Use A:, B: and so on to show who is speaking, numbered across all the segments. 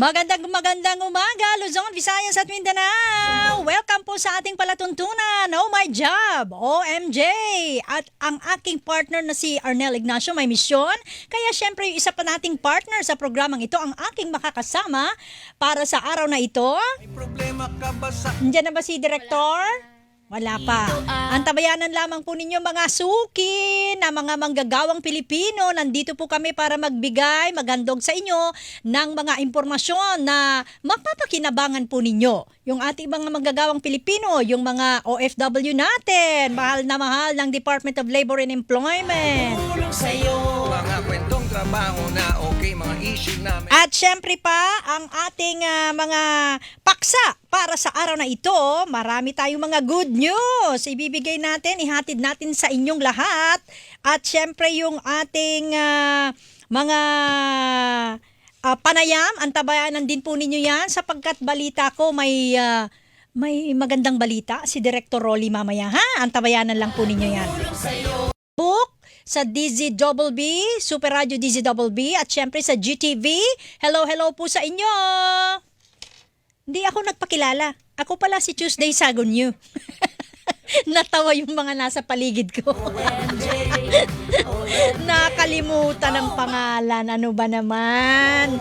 A: Magandang umaga, Luzon, Visayas at Mindanao. Welcome po sa ating palatuntunan, Oh My Job, OMJ. At ang aking partner na si Arnel Ignacio may misyon. Kaya syempre yung isa pa nating partner sa programang ito ang aking makakasama para sa araw na ito.
B: May problema ka ba sa...
A: Nandiyan na ba si Direktor? Wala pa. Antabayanan lamang po ninyo mga suki na mga manggagawang Pilipino. Nandito po kami para magbigay, maghandog sa inyo ng mga impormasyon na mapapakinabangan po ninyo. Yung ating mga manggagawang Pilipino, yung mga OFW natin, mahal na mahal ng Department of Labor and Employment.
B: Tulong sa'yo. Mga kwentong trabaho na okay, mga issue namin.
A: At syempre pa, ang ating mga paksa para sa araw na ito, marami tayong mga good news. Ibibigay natin, ihatid natin sa inyong lahat. At syempre yung ating mga panayam, antabayanan din po ninyo yan sapagkat balita ko may magandang balita si Director Rolly mamaya. Ha? Antabayanan lang po ninyo yan. Book sa DZBB, Super Radio DZBB at syempre sa GTV. Hello po sa inyo. Hindi ako nagpakilala. Ako pala si Tuesday Sagunyo. Natawa yung mga nasa paligid ko. Nakalimutan ang pangalan. Ano ba naman?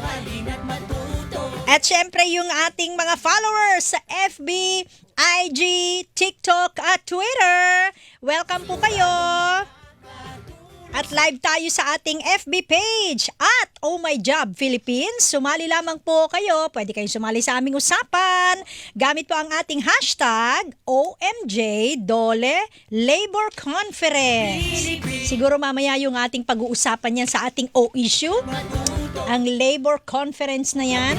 A: At syempre yung ating mga followers sa FB, IG, TikTok at Twitter. Welcome po kayo. At live tayo sa ating FB page at Oh My Job Philippines. Sumali lamang po kayo. Pwede kayong sumali sa aming usapan. Gamit po ang ating hashtag OMJ Dole Labor Conference. Siguro mamaya yung ating pag-uusapan yan sa ating O-issue. Ang labor conference na yan.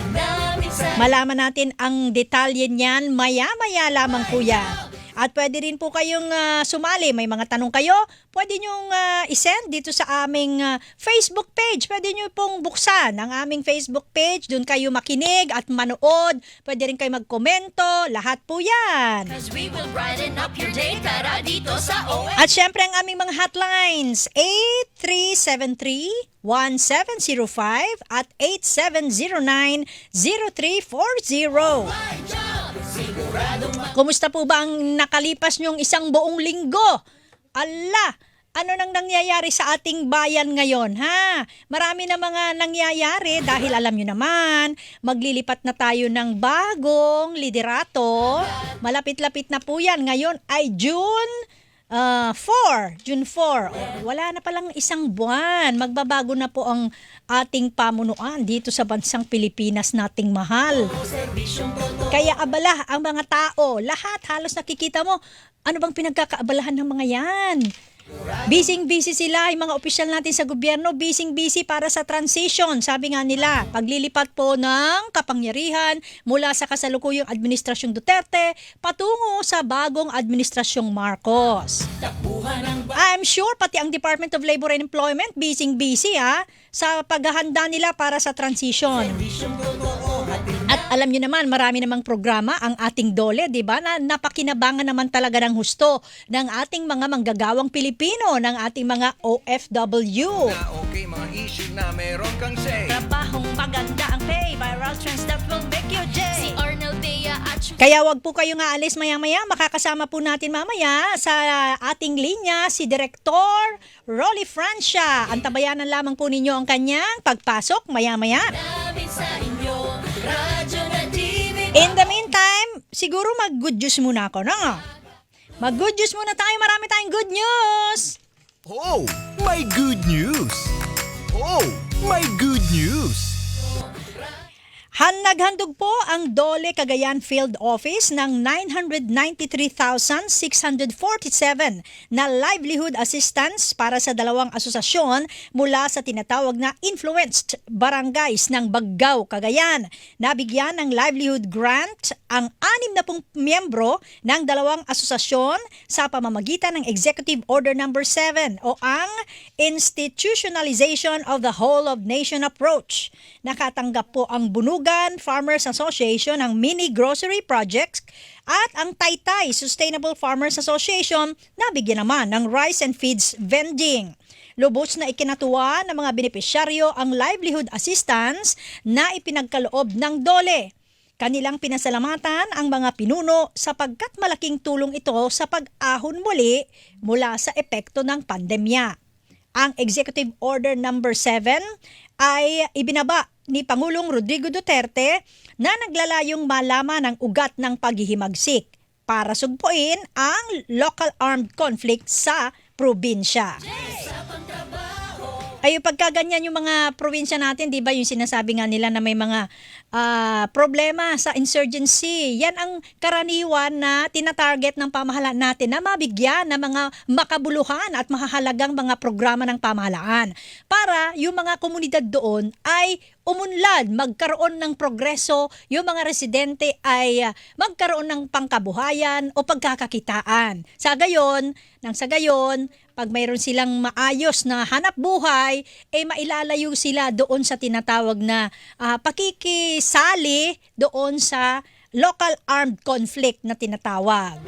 A: Malaman natin ang detalye niyan maya-maya lamang po yan. At pwede rin po kayong sumali. May mga tanong kayo, pwede nyong isend dito sa aming Facebook page. Pwede nyo pong buksan ang aming Facebook page. Doon kayo makinig at manood. Pwede rin kayo magkomento. Lahat po yan. At syempre ang aming mga hotlines, 8373-1705 at 8709-0340. Kumusta po ba ang nakalipas nyong isang buong linggo? Ala, ano nang nangyayari sa ating bayan ngayon, ha? Marami na mga nangyayari dahil alam nyo naman, maglilipat na tayo ng bagong liderato. Malapit-lapit na po yan. Ngayon ay June 4. Wala na palang isang buwan. Magbabago na po ang ating pamunuan dito sa bansang Pilipinas nating mahal. Kaya abala ang mga tao. Lahat halos nakikita mo. Ano bang pinagkakaabalahan ng mga yan? Busy sila, yung mga opisyal natin sa gobyerno, busy para sa transition. Sabi nga nila, paglilipat po ng kapangyarihan mula sa kasalukuyang administrasyong Duterte patungo sa bagong administrasyong Marcos. I'm sure pati ang Department of Labor and Employment busy sa paghahanda nila para sa transition. At alam nyo naman, marami namang programa ang ating DOLE, di ba? Na napakinabangan naman talaga ng husto ng ating mga manggagawang Pilipino, ng ating mga OFW.
B: Okay, mga issue na meron kang say.
A: Trabahong maganda ang pay, viral trends that will make you J.
C: Si Arnel Dea at
A: Kaya wag po kayo nga alis maya-maya. Makakasama po natin mamaya sa ating linya si Director Rolly Francia. Antabayanan lamang po ninyo ang kanyang pagpasok maya-maya. In the meantime, siguro mag-good news muna ako, no? Mag-good news muna tayo. Marami tayong good news.
D: Oh, my good news! Oh, my good news!
A: Naghandog po ang DOLE Cagayan Field Office ng 993,647 na livelihood assistance para sa dalawang asosasyon mula sa tinatawag na influenced barangays ng Baggao, Cagayan. Nabigyan ng livelihood grant ang 60 miyembro ng dalawang asosasyon sa pamamagitan ng Executive Order No. 7 o ang Institutionalization of the Whole of Nation Approach. Nakatanggap po ang Bunugan Farmers Association ng mini grocery projects at ang Taytay Sustainable Farmers Association nabigyan naman ng rice and feeds vending. lubos na ikinatuwa ng mga benepisyaryo ang livelihood assistance na ipinagkaloob ng DOLE. Kanilang pinasalamatan ang mga pinuno sapagkat malaking tulong ito sa pag-ahon muli mula sa epekto ng pandemya. Ang Executive Order Number 7 ay ibinaba ni Pangulong Rodrigo Duterte na naglalayong malaman ang ugat ng paghihimagsik para sugpuin ang local armed conflict sa probinsya. Ay, pagka ganyan yung mga probinsya natin, di ba yung sinasabi nga nila na may mga problema sa insurgency. Yan ang karaniwan na tinatarget ng pamahalaan natin na mabigyan ng mga makabuluhan at mahahalagang mga programa ng pamahalaan para yung mga komunidad doon ay umunlad, magkaroon ng progreso, yung mga residente ay magkaroon ng pangkabuhayan o pagkakakitaan. Sa gayon, pag mayroon silang maayos na hanap buhay, mailalayo sila doon sa tinatawag na pakikisali doon sa local armed conflict na tinatawag.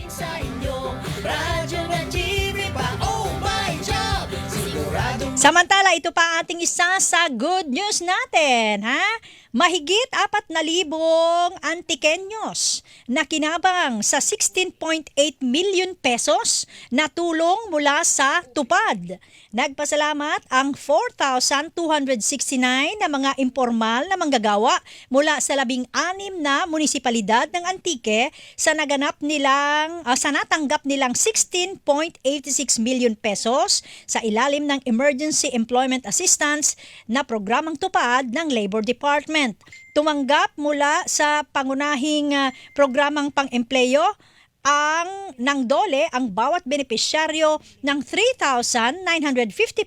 A: Samantala, ito pa ating isa sa good news natin, ha? Mahigit 4,000 Antikenyos na kinabang sa 16.8 million pesos na tulong mula sa TUPAD. Nagpasalamat ang 4,269 na mga impormal na manggagawa mula sa 16 na munisipalidad ng Antique sa natanggap nilang 16.86 million pesos sa ilalim ng Emergency Employment Assistance na programang TUPAD ng Labor Department. Tumanggap mula sa pangunahing programang pang-empleyo ng DOLE ang bawat benepisyaryo ng 3,950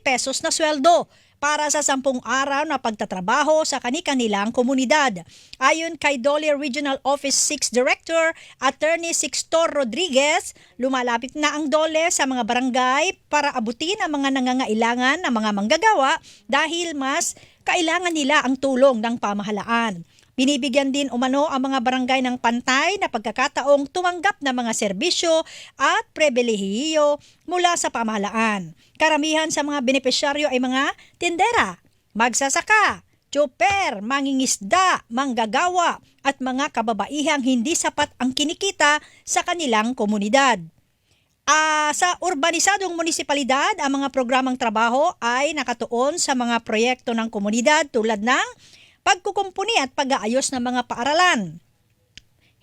A: pesos na sweldo para sa 10 araw na pagtatrabaho sa kani-kanilang komunidad. Ayon kay DOLE Regional Office 6 Director, Attorney Sixtor Rodriguez, lumalapit na ang DOLE sa mga barangay para abutin ang mga nangangailangan ng mga manggagawa dahil mas kailangan nila ang tulong ng pamahalaan. Binibigyan din umano ang mga barangay ng pantay na pagkakataong tumanggap ng mga serbisyo at pribilehiyo mula sa pamahalaan. Karamihan sa mga benepisyaryo ay mga tindera, magsasaka, tsuper, mangingisda, manggagawa at mga kababaihang hindi sapat ang kinikita sa kanilang komunidad. Sa urbanisadong munisipalidad, ang mga programang trabaho ay nakatuon sa mga proyekto ng komunidad tulad ng pagkukumpuni at pag-aayos ng mga paaralan,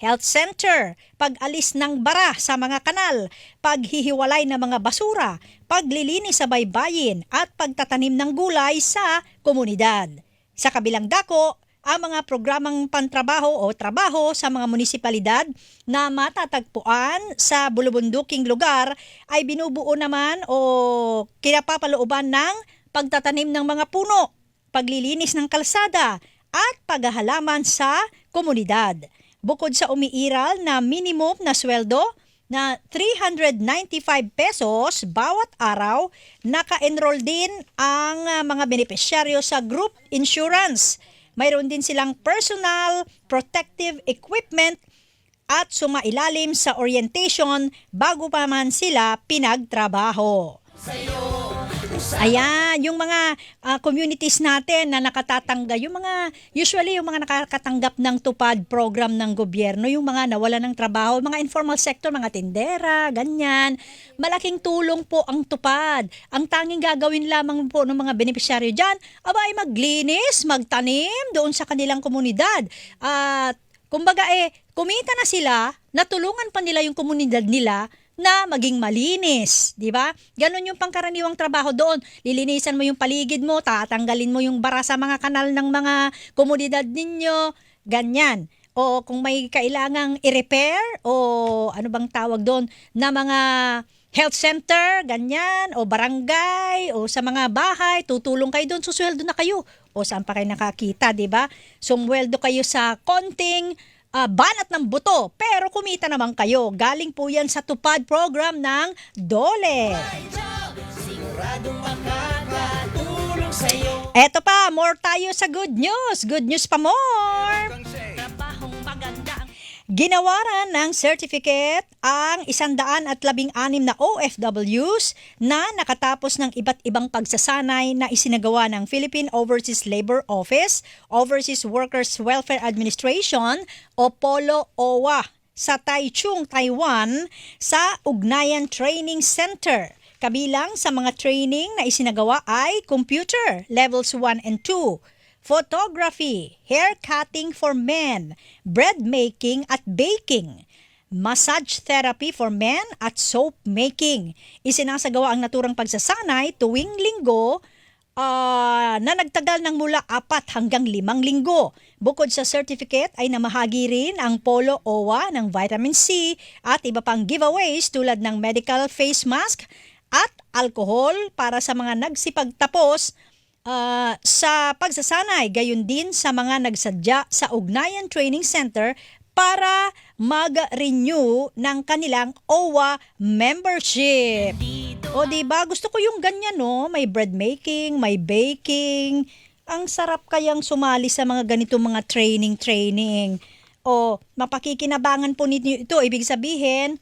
A: health center, pag-alis ng bara sa mga kanal, paghihiwalay ng mga basura, paglilinis sa baybayin at pagtatanim ng gulay sa komunidad. Sa kabilang dako, ang mga programang pantrabaho o trabaho sa mga munisipalidad na matatagpuan sa bulubunduking lugar ay binubuo naman o kinapapalooban ng pagtatanim ng mga puno, paglilinis ng kalsada at paghahalaman sa komunidad. Bukod sa umiiral na minimum na sweldo na 395 pesos bawat araw, naka-enroll din ang mga benepisyaryo sa group insurance. Mayroon din silang personal protective equipment at sumailalim sa orientation bago pa man sila pinagtrabaho. Ayan, yung mga communities natin na nakatatangga, usually yung mga nakakatanggap ng TUPAD program ng gobyerno, yung mga nawala ng trabaho, mga informal sector, mga tindera, ganyan. Malaking tulong po ang TUPAD. Ang tanging gagawin lamang po ng mga benepisyaryo dyan, ay maglinis, magtanim doon sa kanilang komunidad. At kumbaga kumita na sila, natulungan pa nila yung komunidad nila na maging malinis, di ba? Ganon yung pangkaraniwang trabaho doon. Lilinisan mo yung paligid mo, tatanggalin mo yung bara sa mga kanal ng mga komunidad ninyo, ganyan. O kung may kailangang i-repair o ano bang tawag doon na mga health center, ganyan, o barangay, o sa mga bahay, tutulong kayo doon, susweldo na kayo. O saan pa kayo nakakita, di ba? Sumweldo kayo sa konting banat ng buto, pero kumita naman kayo. Galing po yan sa TUPAD program ng DOLE. Eto pa, more tayo sa good news. Good news pa more. Trabahong maganda. Ginawaran ng certificate ang 116 na OFWs na nakatapos ng iba't ibang pagsasanay na isinagawa ng Philippine Overseas Labor Office, Overseas Workers Welfare Administration o POLO-OWA sa Taichung, Taiwan sa Ugnayan Training Center. Kabilang sa mga training na isinagawa ay computer, levels 1 and 2, photography, hair cutting for men, bread making at baking, massage therapy for men at soap making. Isinasagawa ang naturang pagsasanay tuwing linggo na nagtagal ng mula 4 hanggang 5 linggo. Bukod sa certificate ay namahagi rin ang POLO-OWA ng vitamin C at iba pang giveaways tulad ng medical face mask at alcohol para sa mga nagsipagtapos sa pagsasanay, gayon din sa mga nagsadya sa Ugnayan Training Center para mag-renew ng kanilang OWA membership. O diba, gusto ko yung ganyan, no? May bread making, may baking. Ang sarap kayang sumali sa mga ganito mga training. O mapakikinabangan po ninyo ito. Ibig sabihin,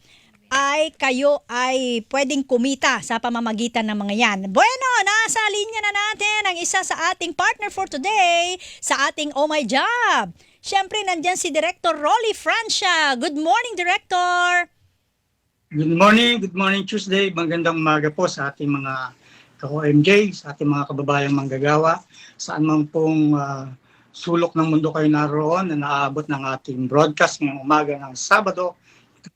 A: ay kayo ay pwedeng kumita sa pamamagitan ng mga yan. Bueno, nasa linya na natin ang isa sa ating partner for today sa ating Oh My Job. Siyempre, nandyan si Director Rolly Francia. Good morning, Director!
C: Good morning Tuesday. Magandang umaga po sa ating mga ka-OMJ, sa ating mga kababayang manggagawa. Saan man pong sulok ng mundo kayo naroon na naaabot ng ating broadcast ngayong umaga ng Sabado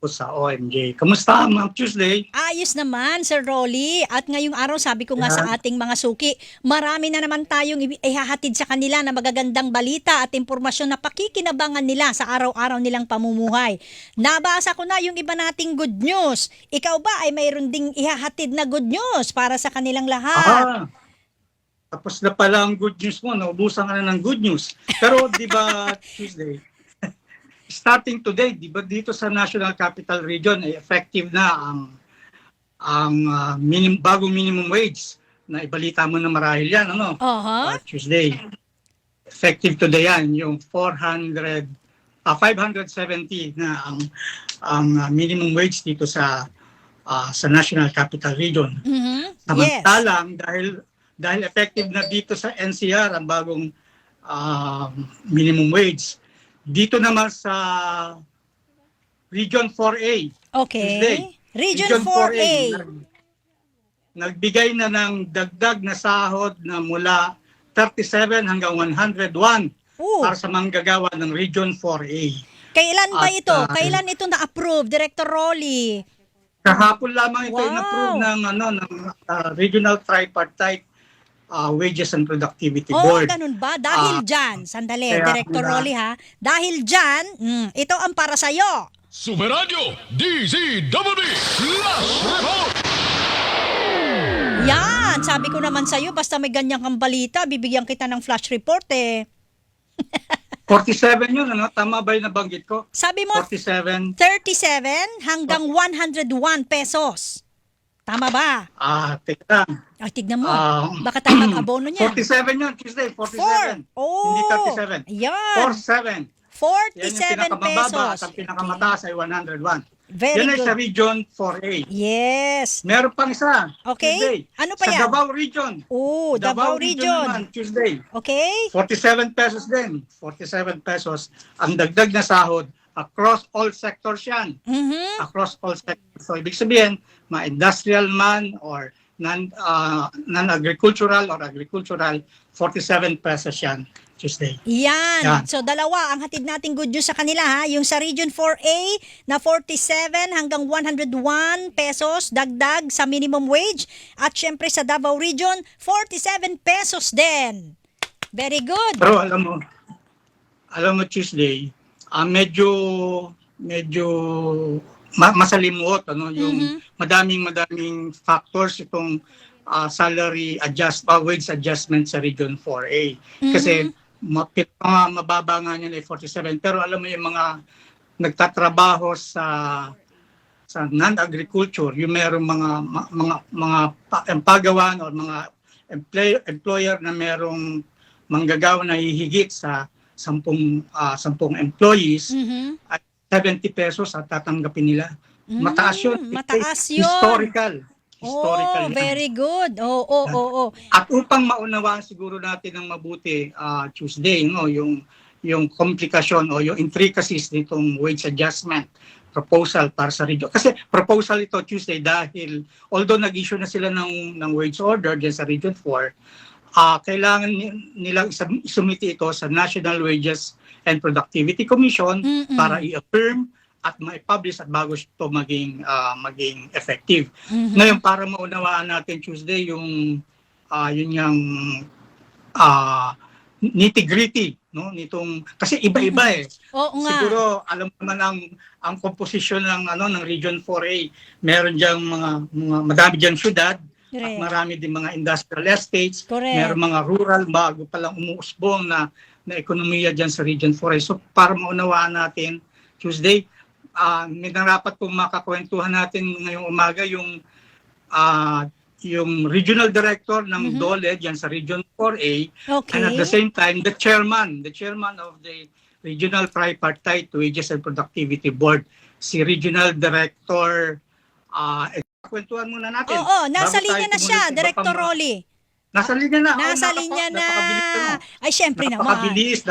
C: po sa OMJ. Kamusta, Ma'am Tuesday?
A: Ayos naman, Sir Rolly. At ngayong araw, sabi ko nga sa ating mga suki, marami na naman tayong ihahatid sa kanila na magagandang balita at impormasyon na pakikinabangan nila sa araw-araw nilang pamumuhay. Nabasa ko na yung iba nating good news. Ikaw ba ay mayroon ding ihahatid na good news para sa kanilang lahat?
C: Tapos na pala ang good news mo. Naubusan ka na ng good news. Pero di ba, Tuesday, starting today, di ba dito sa National Capital Region ay effective na ang bagong minimum wage na ibalita mo na marahil yan, ano? Tuesday. Effective today yan, yung 570 na ang minimum wage dito sa National Capital Region. Samantalang dahil effective na dito sa NCR ang bagong minimum wage, dito naman sa Region 4A.
A: Okay.
C: Tuesday,
A: Region 4A.
C: Nagbigay na ng dagdag na sahod na mula 37 hanggang 101 para sa manggagawa ng Region 4A.
A: Kailan ba ito? Kailan ito na-approve, Director Rolly?
C: Kahapon lamang ito in-approve ng Regional Tripartite Wages and Productivity Board.
A: Ganun ba? Dahil dyan, sandali, Director Rolly ha, dahil dyan, ito ang para sa'yo.
D: Super Radio DZWB Flash Report!
A: Yan, sabi ko naman sa'yo, basta may ganyan kang balita, bibigyan kita ng flash report eh.
C: 47 yun, ano? Tama ba yung nabanggit ko?
A: Sabi mo,
C: 47
A: hanggang 101 pesos. Tama ba?
C: Teka.
A: Tignan mo. Baka tayo mag-abono niya.
C: 47 yun, Tuesday. 47. Hindi 37.
A: Yan.
C: 47.
A: 47
C: yan yung pinakamababa
A: pesos.
C: at ang pinakamataas ay 101.
A: Very
C: yan ay
A: good.
C: sa Region 4A.
A: Yes.
C: Meron pang isa.
A: Okay.
C: Tuesday.
A: Ano pa
C: sa
A: yan?
C: Davao Region.
A: Davao Region.
C: Naman, Tuesday.
A: Okay.
C: 47 pesos din. 47 pesos ang dagdag na sahod across all sectors yan. Across all sectors. So, ibig sabihin, ma-industrial man or non-agricultural or agricultural, 47 pesos yan Tuesday.
A: Yan. So, dalawa ang hatid nating good news sa kanila ha. Yung sa Region 4A na 47 hanggang 101 pesos dagdag sa minimum wage. At syempre sa Davao Region, 47 pesos din. Very good.
C: Pero alam mo Tuesday, medyo masalimuot yung madaming factors itong wage adjustment sa Region 4A. Kasi mababa nga niyan ay 47, pero alam mo yung mga nagtatrabaho sa non-agriculture, yung merong mga pagawan o mga employer na merong manggagawa na hihigit sa 10 employees, at 70 pesos at tatanggapin nila. Mataas yun.
A: Mataas yun.
C: Historical
A: Oh,
C: yan.
A: very good. Oo.
C: At upang maunawaan siguro natin ng mabuti, Tuesday, no, yung komplikasyon o yung intricacies nitong wage adjustment proposal para sa region. Kasi proposal ito Tuesday dahil although nag-issue na sila ng wage order dyan sa Region 4, kailangan nilang isumiti ito sa National Wages and Productivity Commission para i-affirm at ma-publish at bago ito maging effective. Ngayon, para maunawaan natin Tuesday yung nitty-gritty, no, nitong kasi iba-iba
A: Oo nga.
C: Siguro alam mo naman ang composition ng Region 4A. Meron diyang mga madami diyang syudad at
A: Correct.
C: marami din mga industrial estates.
A: Correct.
C: Meron mga rural bago pa lang umuusbong na ekonomiya diyan sa Region 4A. So para maunawaan natin Tuesday, may narapat kung makakwentuhan natin ngayong umaga yung regional director ng DOLE diyan sa Region 4A,
A: Okay.
C: and at the same time the chairman of the Regional Tripartite Wages and Productivity Board, si Regional Director kwentuhan muna natin.
A: Oo, nasa
C: Bago tayo
A: linya na
C: tumuloy
A: siya,
C: sa iba
A: Director
C: pang mga-
A: Rolly.
C: Nasa linya na.
A: Nasa linya na. Ay, syempre naman.
C: Napakabilis.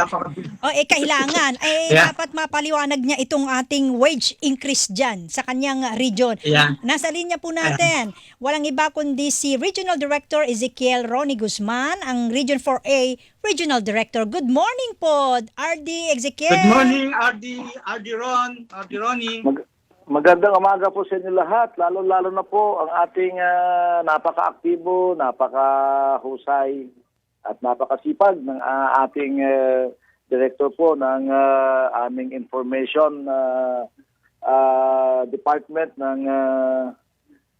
A: Kailangan.
C: Yeah.
A: Dapat mapaliwanag niya itong ating wage increase dyan sa kanyang region.
C: Yeah.
A: Nasa linya po natin. Walang iba kundi si Regional Director Ezekiel Ronnie Guzman, ang Region 4A Regional Director. Good morning po, RD Ezekiel.
C: Good morning, RD Ronnie.
E: Magandang umaga po sa inyo lahat, lalo-lalo na po ang ating napaka-aktibo, napaka-husay at napakasipag ng ating director po ng aming information department ng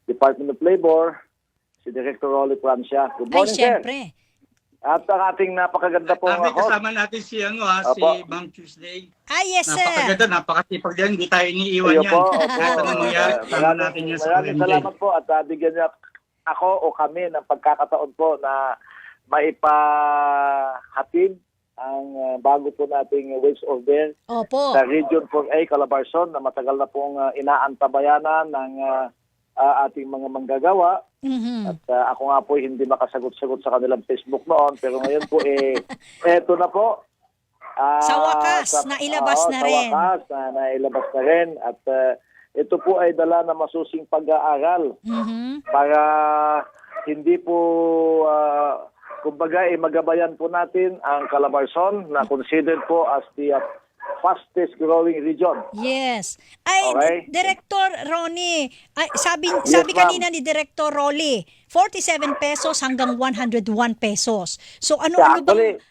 E: Department of Labor, si Director Rolly Francia. Good
A: Ay,
E: morning, sir.
A: syempre.
E: At ang ating napakaganda pong host.
C: Kasama natin si
E: Opo.
C: Ma'am Tuesday.
A: Yes, sir.
C: Napakaganda, napakasipag yan. Hindi tayo iniiwan
E: Ayo
C: yan.
E: po, opo.
C: Kahit anong mangyari, kasama natin yan sa
E: Maraming
C: OMJ.
E: salamat po at bigyan niya ako o kami ng pagkakataon po na maipahatid ang bago po nating wage order
A: Opo.
E: sa Region 4A Calabarzon na matagal na pong inaantabayanan ng ating mga manggagawa.
A: Mhm.
E: At ako nga po hindi makasagot-sagot sa kanilang Facebook noon, pero ngayon po eto na po.
A: Sa wakas, nailabas na rin.
E: Sa wakas, nailabas na rin. At ito po ay dala na masusing pag-aaral
A: Mhm.
E: para hindi po, kumbaga, magabayan po natin ang Calabarzon na considered po as the fastest growing region.
A: Yes. Ay,
E: Okay.
A: Director Ronnie, sabi
E: ma'am.
A: kanina ni Director Rolly, 47 pesos hanggang 101 pesos. So ano
E: Yeah,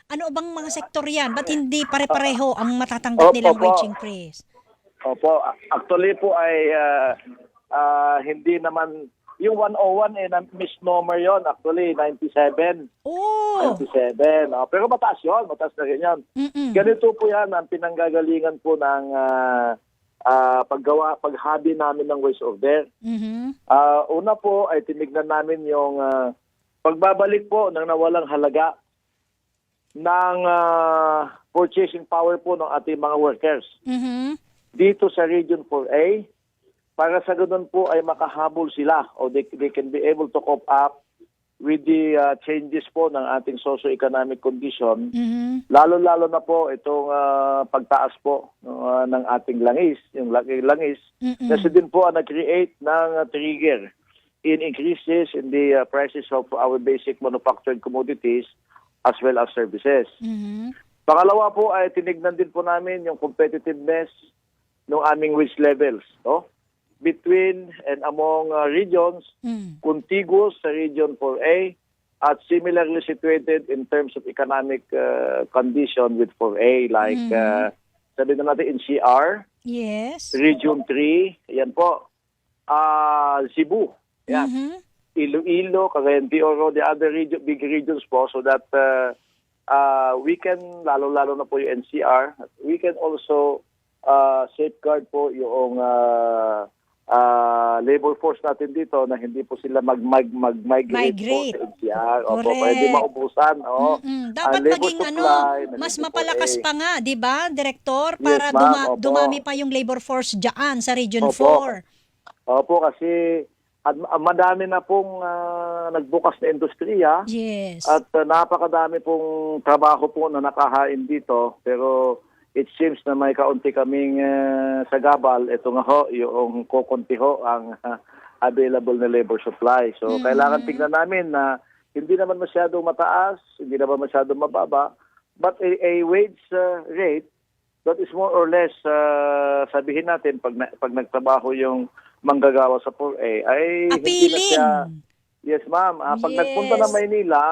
A: ano bang mga sektor 'yan? Ba't hindi pare-pareho ang matatanggap nilang
E: Opo.
A: wage increase?
E: Opo, actually po ay hindi naman, yung 101 misnomer yon, actually 97.
A: Oh.
E: 97. Pero mataas yun, mataas na rin yun.
A: Mm-mm.
E: Ganito po yan ang pinanggagalingan po ng paghabi namin ng wage order.
A: Mhm.
E: Una po ay tinignan namin yung pagbabalik po ng nawalang halaga ng purchasing power po ng ating mga workers
A: Mhm.
E: dito sa Region 4A, para sa ganun po ay makahabol sila o they can be able to cope up with the changes po ng ating socio-economic condition,
A: Mhm.
E: lalo-lalo na po itong pagtaas po ng ating langis, yung langis,
A: Mm-mm.
E: kasi din po ang nag-create ng trigger in increases in the prices of our basic manufactured commodities as well as services.
A: Mhm.
E: Pangalawa po ay tinignan din po namin yung competitiveness ng aming wage levels, no? Between and among regions
A: Mm.
E: contiguous sa Region 4A at similarly situated in terms of economic condition with 4A, like sabi na natin NCR,
A: Yes.
E: Region 3, yan po, Cebu, yan.
A: Mhm.
E: Iloilo, Cagayan de Oro, the other big regions po, so that we can, lalo-lalo na po yung NCR, we can also safeguard po yung labor force natin dito na hindi po sila migrate po
A: Migrate.
E: sa NCR. Opo,
A: Correct.
E: kaya hindi maubusan.
A: Dapat
E: Ang labor
A: maging
E: supply,
A: mas
E: nandito po
A: mapalakas
E: eh.
A: pa nga, 'di ba, Direktor,
E: Yes,
A: para
E: ma'am. Opo.
A: dumami pa yung labor force diyan sa Region
E: Opo.
A: 4.
E: Opo, kasi madami na pong nagbukas na industriya.
A: Yes.
E: At napakadami pong trabaho po na nakahain dito. Pero it seems na may kaunti kaming sagabal. Ito nga ho, yung kukunti ho ang available na labor supply. So kailangan tignan namin na hindi naman masyadong mataas, hindi naman masyadong mababa, but a wage rate that is more or less, sabihin natin, pag nagtrabaho yung manggagawa sa 4A, ay hindi na siya.
A: Appealing.
E: Yes, ma'am. Pag
A: Yes.
E: nagpunta na Maynila,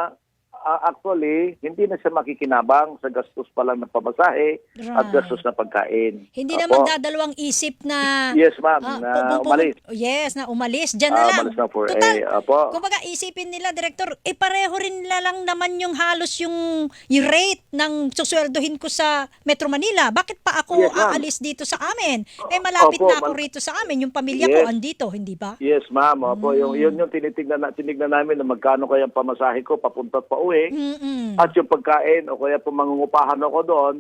E: actually, hindi na siya makikinabang sa gastos pa lang ng pamasahe at
A: Right.
E: gastos na pagkain.
A: Hindi
E: Opo.
A: na magdadalawang isip na
E: Yes, ma'am. Na umalis.
A: Yes, na umalis. Diyan na lang.
E: Umalis na 4A.
A: Total,
E: Opo.
A: kumbaga isipin nila, Direktor, pareho rin nila lang naman yung halos yung rate ng susweldohin ko sa Metro Manila. Bakit pa ako
E: Yes, ma'am.
A: aalis dito sa amin? Malapit
E: Opo,
A: na ako rito sa amin. Yung pamilya ko
E: Yes.
A: andito, hindi ba?
E: Yes, ma'am. Opo, yun yung tinitignan namin na magkano kaya ang pamasahe ko papunta at pauwi.
A: Mm-mm.
E: At yung pagkain o kaya kung mangungupahan ako doon,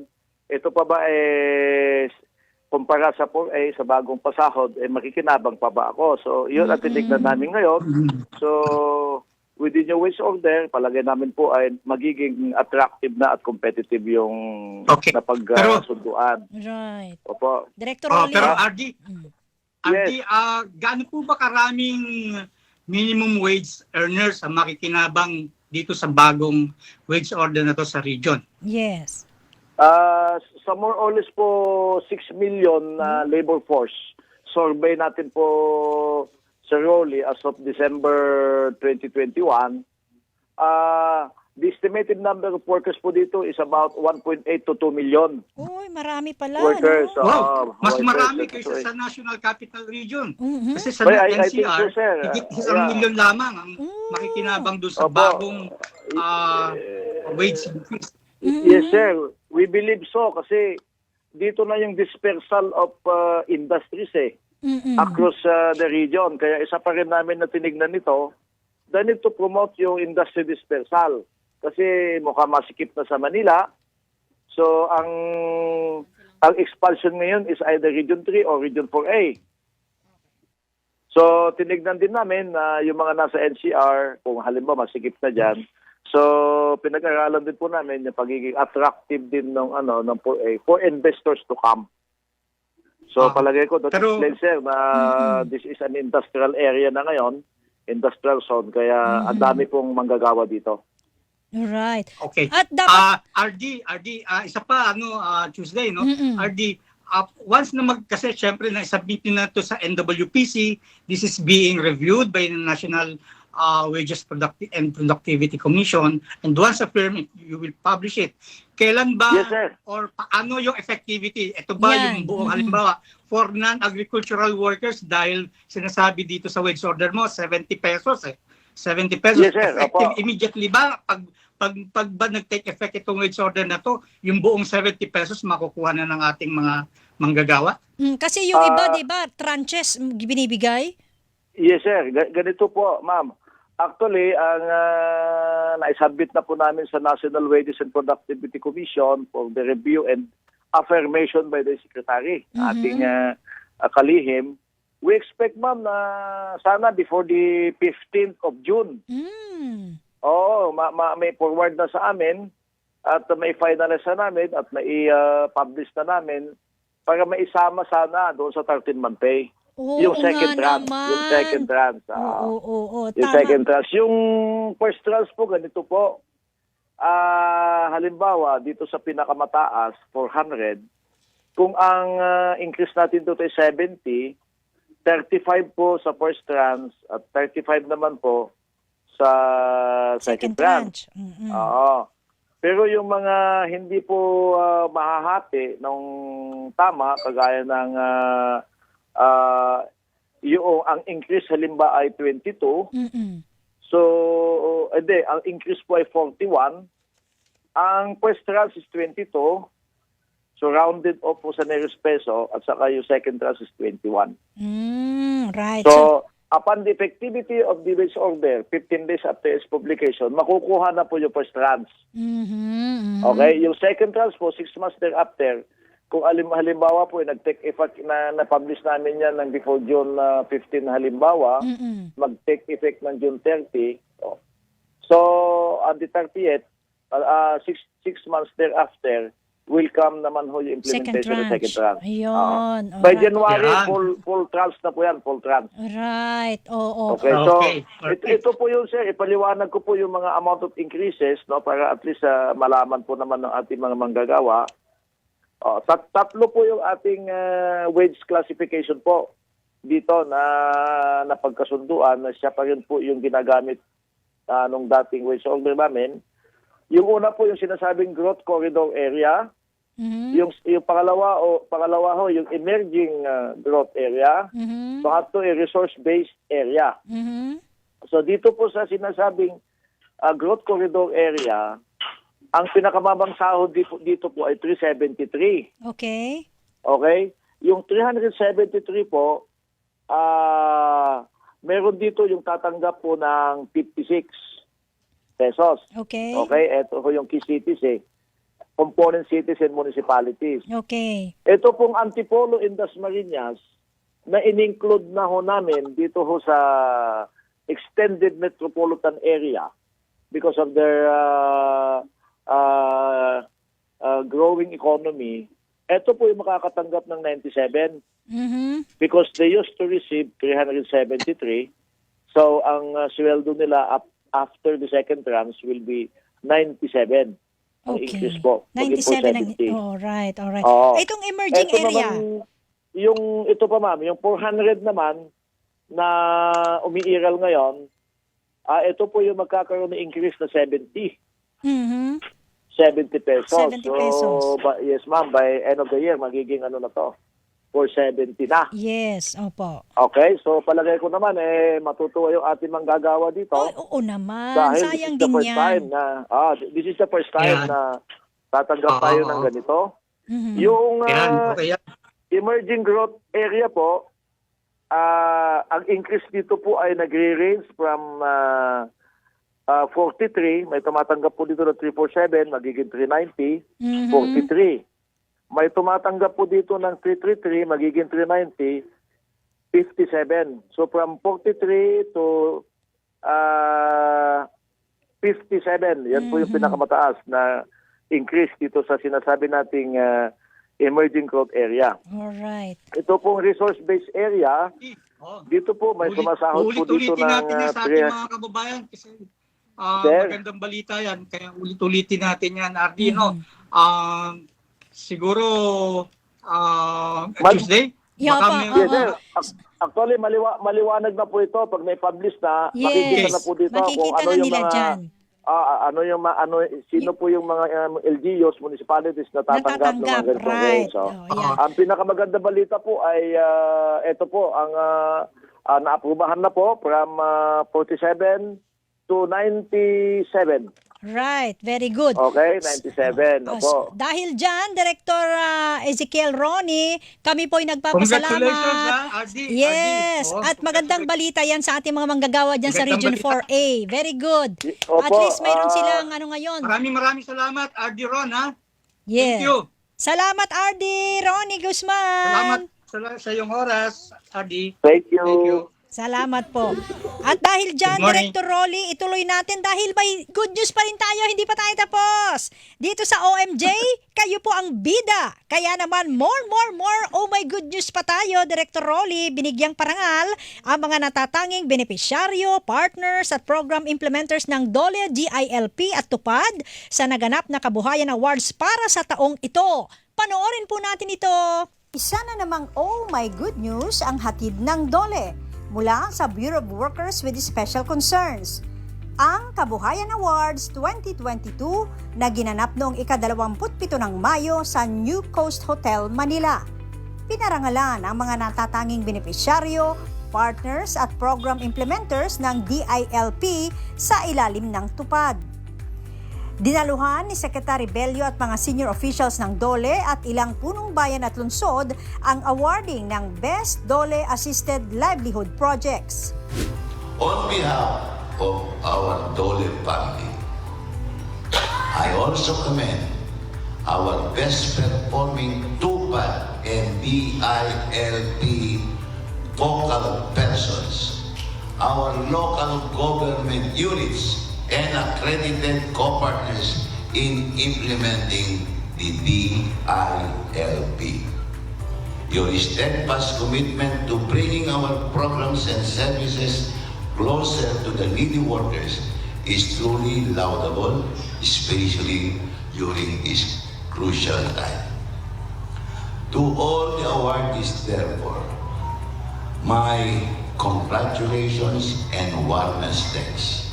E: ito pa ba kumpara sa 4A, sa bagong pasahod, makikinabang pa ba ako? So, yun ang tinignan namin ngayon. So, within your wage order, palagay namin po ay magiging attractive na at competitive yung
C: Okay.
E: napagsunduan.
A: Right.
E: Opo.
A: Director
C: Oh,
A: Rolly.
C: pero RD, gaano po ba karaming minimum wage earners ang makikinabang dito sa bagong wage order na to sa region?
A: Yes.
E: Sa more or less po 6 million na labor force. Survey natin po sa Rolly as of December 2021. The estimated number of workers po dito is about 1.8 to 2 million
A: Uy, marami pala.
E: workers.
A: No?
C: Wow, mas
E: workers.
C: marami kaysa sa National Capital Region.
A: Mhm.
C: Kasi sa
E: Well, I think
C: NCR,
E: so, sir.
C: higit isang
E: Yeah.
C: milyon lamang ang makikinabang doon sa
E: Opo.
C: bagong wage increase.
E: Yes, sir. We believe so kasi dito na yung dispersal of industries
A: Mm-mm.
E: across the region. Kaya isa pa rin namin na tinignan nito, the need to promote yung industry dispersal. Kasi mukhang masikip na sa Manila. So, ang expulsion ngayon is either Region 3 or Region 4A. So, tinignan din namin na yung mga nasa NCR, kung halimbawa masikip na dyan, so, pinag-aralan din po namin yung pagiging attractive din ng 4A for investors to come. So, palagay ko, that
C: Pero-
E: explains, sir, na this is an industrial area na ngayon, industrial zone, kaya ang dami pong manggagawa dito.
A: Right.
C: Okay.
A: At dapat
C: RD, isa pa Tuesday, no?
A: Mm-mm.
C: RD, once na kasi syempre na submit na to sa NWPC, this is being reviewed by the National Wages and Productivity Commission, and once affirmed, you will publish it. Kailan ba
E: Yes, sir.
C: or paano yung effectivity? Ito ba
A: Yan.
C: yung buong halimbawa for non-agricultural workers, dahil sinasabi dito sa wage order mo 70 pesos 70 pesos.
E: Yes, sir.
C: Effective
E: Opo.
C: immediately ba pag ba nag-take effect itong wage order na to, yung buong 70 pesos makukuha na ng ating mga manggagawa?
A: kasi yung iba, 'di ba, tranches binibigay?
E: Yes, sir. Ganito po, ma'am. Actually, ang naisubmit na po namin sa National Wages and Productivity Commission for the review and affirmation by the Secretary, ating kalihim. We expect, ma'am, na sana before the 15th of June.
A: Mm.
E: Oo, may forward na sa amin at may finalize na namin at may publish na namin para maisama sana doon sa 13-month pay.
A: Oo,
E: Yung second
A: nga
E: tranche.
A: naman.
E: Yung second tranche.
A: Oo,
E: Yung
A: tama.
E: second tranche. Yung first tranche po, ganito po. Halimbawa, dito sa pinakamataas, 400, kung ang increase natin dito ay 70, 35 po sa first tranche at 35 naman po sa second tranche.
A: tranche.
E: Oo. Pero yung mga hindi po mahahati ng tama, kagaya ng yung ang increase halimbawa ay 22,
A: Mm-mm.
E: so ang increase po ay 41, ang first tranche is 22, So rounded off po sa nearest peso at saka yung second tranche is 21.
A: Right.
E: So upon the effectivity of the wage order, 15 days after its publication, makukuha na po yung first tranche. Okay? Yung second tranche po, 6 months thereafter, kung halimbawa po, nag-take effect na na-publish namin yan ng before June 15 halimbawa, mag-take effect ng June 30. Oh. So, on the 30th, 6 months thereafter, will come naman ho yung implementation ng second tranche.
A: Ayun.
E: By
A: Alright.
E: January,
C: Yan.
E: full tranche na po yan, full tranche.
A: Right. Oo.
E: Okay, so
C: Okay, perfect.
E: ito po yung sir, ipaliwanag ko po yung mga amount of increases, no, para at least malaman po naman ng ating mga manggagawa. Tatlo po yung ating wage classification po dito na napagkasunduan na siya pa rin po yung ginagamit nung dating wage order namin. Yung una po yung sinasabing growth corridor area, yung pangalawa ho yung emerging growth area, pangatlo yung resource-based area. So dito po sa sinasabing growth corridor area, ang pinakamabang sahod dito po ay 373.
A: Okay.
E: Okay? Yung 373 po, meron dito yung tatanggap po ng 56 pesos.
A: Okay.
E: Okay? Ito po yung key cities component cities and municipalities.
A: Okay.
E: Ito pong Antipolo in Dasmariñas na in-include na ho namin dito ho sa extended metropolitan area because of their growing economy. Ito po yung makakatanggap ng 97 because they used to receive 373. So ang sweldo nila after the second tranche will be 97. Ang
A: Okay.
E: increase po. Maging po
A: 97 ang...
E: 70.
A: Alright.
E: Oo.
A: Itong emerging
E: Ito
A: area.
E: Naman, ito pa ma'am, yung 400 naman na umiiral ngayon, ito po yung magkakaroon ng increase na 70. 70 pesos.
A: 70 pesos.
E: So, yes ma'am, by end of the year, magiging ano na to, 470 na.
A: Yes. Opo.
E: Okay, so palagay ko naman, matutuwa yung ating manggagawa dito.
A: Oo naman.
E: Dahil
A: Sayang
E: this is the
A: din
E: first
A: yan.
E: time na, this is the first time
C: Yan.
E: na tatanggap tayo ng ganito. Yung
C: Okay yan.
E: emerging growth area po, ang increase dito po ay nagre-range from 43, may tumatanggap po dito ng 347, magiging 390, 43. May tumatanggap po dito ng 333, magiging 390, 57. So from 43 to 57, yan po yung pinakamataas na increase dito sa sinasabi nating emerging growth area.
A: Alright.
E: Ito pong resource-based area, dito po may sumasahod po dito
C: Ulit-ulitin
E: ng
C: natin yan sa ating mga kababayan kasi magandang balita yan. Kaya ulit-ulitin natin yan, Ardi. No? Siguro Tuesday?
A: Yeah,
C: baka
A: pa,
C: may-
E: Yes, sir. Actually, maliwanag na po ito pag may publish na, makikita
A: Yes.
E: na po dito kung
A: Makikita
E: ano
A: na
E: yung
A: nila
E: mga
A: dyan.
E: sino po yung mga LGUs, municipalities na tatanggap ng mga ganitong
A: Right.
E: rates. So,
A: Yeah.
E: ang pinakamaganda balita po ay ito po, ang naaprubahan na po from 47 to 97.
A: Right. Very good.
E: Okay, 97. Opo.
A: Dahil dyan, Director Ezekiel Ronnie, kami po'y
C: Congratulations,
A: nagpapasalamat.
C: Ardi.
A: Yes.
C: Ardi.
A: At magandang balita yan sa ating mga manggagawa dyan sa Region
C: Magandang balita.
A: 4A. Very good.
E: Opo,
A: At least mayroon silang ano ngayon.
C: Maraming salamat, Ardi Ron, ha?
A: Yeah.
C: Thank you.
A: Salamat, Ardi. Ronnie Guzman.
C: Salamat sa iyong oras, Ardi.
E: Thank you.
C: Thank you.
A: Salamat po. At dahil dyan,
C: Good morning.
A: Director Rolly, ituloy natin dahil may good news pa rin tayo, hindi pa tayo tapos. Dito sa OMJ, kayo po ang bida. Kaya naman, more, oh my good news pa tayo, Director Rolly, binigyang parangal ang mga natatanging benepisyaryo, partners at program implementers ng DOLE, DILP at TUPAD sa naganap na Kabuhayan Awards para sa taong ito. Panoorin po natin ito. Isa na namang oh my good news ang hatid ng DOLE mula sa Bureau of Workers with Special Concerns. Ang Kabuhayan Awards 2022 na ginanap noong ika-27 ng Mayo sa New Coast Hotel, Manila. Pinarangalan ang mga natatanging benepisyaryo, partners at program implementers ng DILP sa ilalim ng TUPAD. Dinaluhan ni Secretary Bello at mga senior officials ng DOLE at ilang punong bayan at lungsod ang awarding ng Best DOLE Assisted Livelihood Projects.
F: On behalf of our DOLE family, I also commend our best performing TUPAD and DILP focal persons, our local government units, and accredited co-partners in implementing the DILP. Your steadfast commitment to bringing our programs and services closer to the needy workers is truly laudable, especially during this crucial time. To all the awardees, therefore, my congratulations and warmest thanks.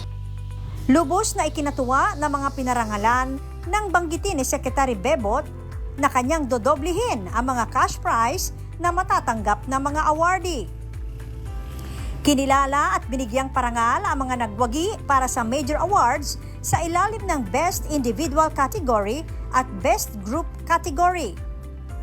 A: Lubos na ikinatuwa ng mga pinarangalan ng banggitin ni Secretary Bebot na kanyang dodoblihin ang mga cash prize na matatanggap ng mga awardee. Kinilala at binigyang parangal ang mga nagwagi para sa major awards sa ilalim ng Best Individual Category at Best Group Category.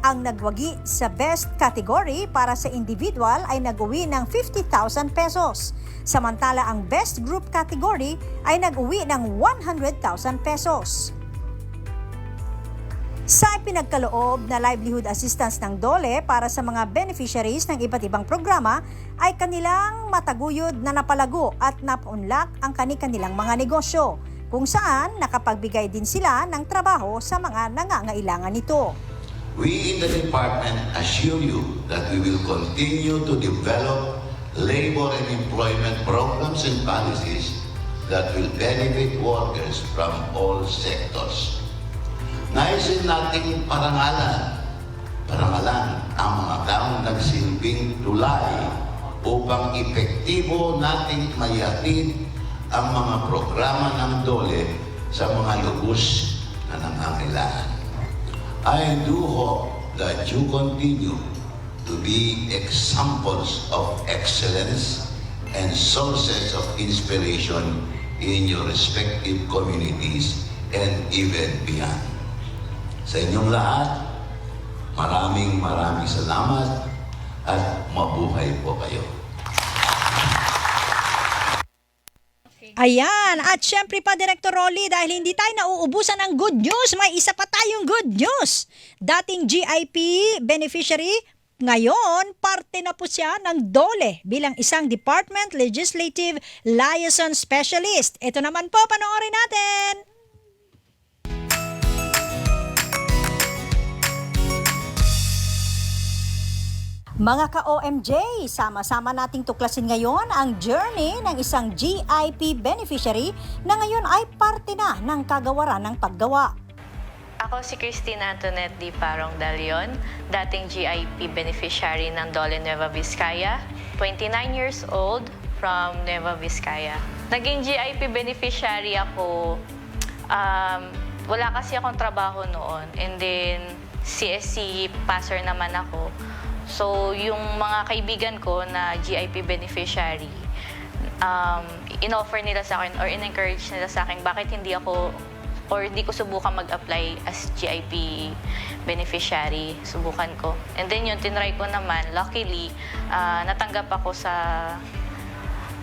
A: Ang nagwagi sa Best Category para sa individual ay nag-uwi ng 50,000 pesos, samantala ang Best Group Category ay nag-uwi ng 100,000 pesos. Sa ipinagkaloob na livelihood assistance ng DOLE para sa mga beneficiaries ng iba't ibang programa ay kanilang mataguyod na napalago at napaunlak ang kani-kanilang mga negosyo, kung saan nakapagbigay din sila ng trabaho sa mga nangangailangan nito.
F: We in the department assure you that we will continue to develop labor and employment programs and policies that will benefit workers from all sectors. Naisin nating parangalan ang mga taong nagsilbing tulay upang epektibo nating mayatid ang mga programa ng DOLE sa mga lubos na nangangailangan. I do hope that you continue to be examples of excellence and sources of inspiration in your respective communities and even beyond. Sa inyong lahat, maraming salamat at mabuhay po kayo.
A: Ayan, at syempre pa Director Rolly, dahil hindi tayo nauubusan ng good news, may isa pa tayong good news. Dating GIP beneficiary, ngayon parte na po siya ng DOLE bilang isang Department Legislative Liaison Specialist. Ito naman po, panoorin natin. Mga ka-OMJ, sama-sama nating tuklasin ngayon ang journey ng isang GIP beneficiary na ngayon ay parte na ng kagawaran ng paggawa.
G: Ako si Cristina Antoinette Di Parong Dalion, dating GIP beneficiary ng DOLE Nueva Vizcaya, 29 years old from Nueva Vizcaya. Naging GIP beneficiary ako, wala kasi akong trabaho noon, and then CSC passer naman ako. So, yung mga kaibigan ko na GIP beneficiary, in-offer nila sa akin or in-encourage nila sa akin bakit hindi ako or hindi ko subukan mag-apply as GIP beneficiary. Subukan ko. And then yun, tinry ko naman. Luckily, natanggap ako sa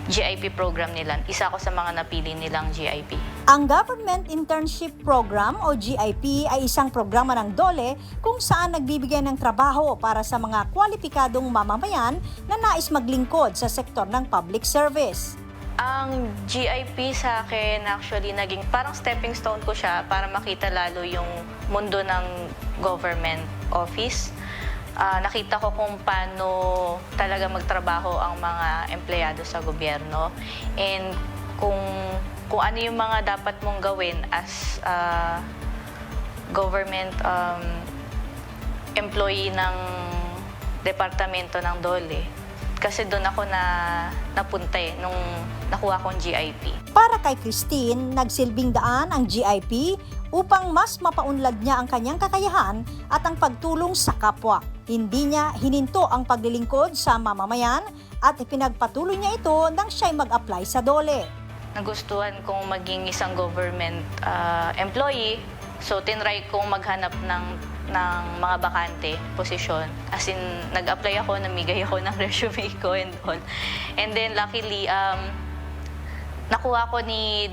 G: GIP program nila. Isa ako sa mga napili nilang GIP.
A: Ang Government Internship Program o GIP ay isang programa ng DOLE kung saan nagbibigay ng trabaho para sa mga kwalipikadong mamamayan na nais maglingkod sa sektor ng public service.
G: Ang GIP sa akin actually naging parang stepping stone ko siya para makita lalo yung mundo ng government office. Nakita ko kung paano talaga magtrabaho ang mga empleyado sa gobyerno and kung ano yung mga dapat mong gawin as government employee ng departamento ng DOLE. Kasi doon ako napunta nung nakuha kong GIP.
A: Para kay Christine, nagsilbing daan ang GIP upang mas mapaunlad niya ang kanyang kakayahan at ang pagtulong sa kapwa. Hindi niya hininto ang paglilingkod sa mamamayan at ipinagpatuloy niya ito nang siya'y mag-apply sa DOLE.
G: nagustuhan kong maging isang government employee. So, tinry kong maghanap ng mga bakante, posisyon. As in, nag-apply ako, namigay ako ng resume ko and all. And then, luckily, nakuha ko ni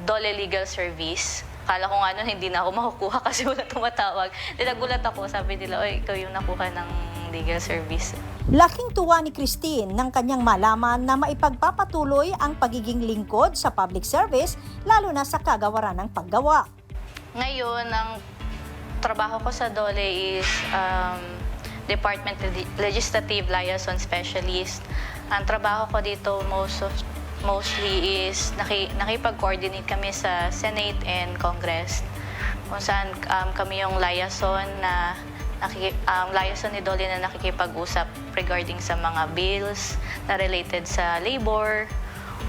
G: Dole Legal Service. Kala ko nga nun, hindi na ako makukuha kasi wala tumatawag. Then, nagulat ako, sabi nila, oy, ikaw yung nakuha ng legal service.
A: Laking tuwa ni Christine nang kanyang malaman na maipagpapatuloy ang pagiging lingkod sa public service, lalo na sa kagawaran ng paggawa.
G: Ngayon, ang trabaho ko sa Dole is Department Legislative Liaison Specialist. Ang trabaho ko dito mostly is nakipag-coordinate kami sa Senate and Congress, kung saan kami yung liaison ni Dole na nakikipag-usap regarding sa mga bills na related sa labor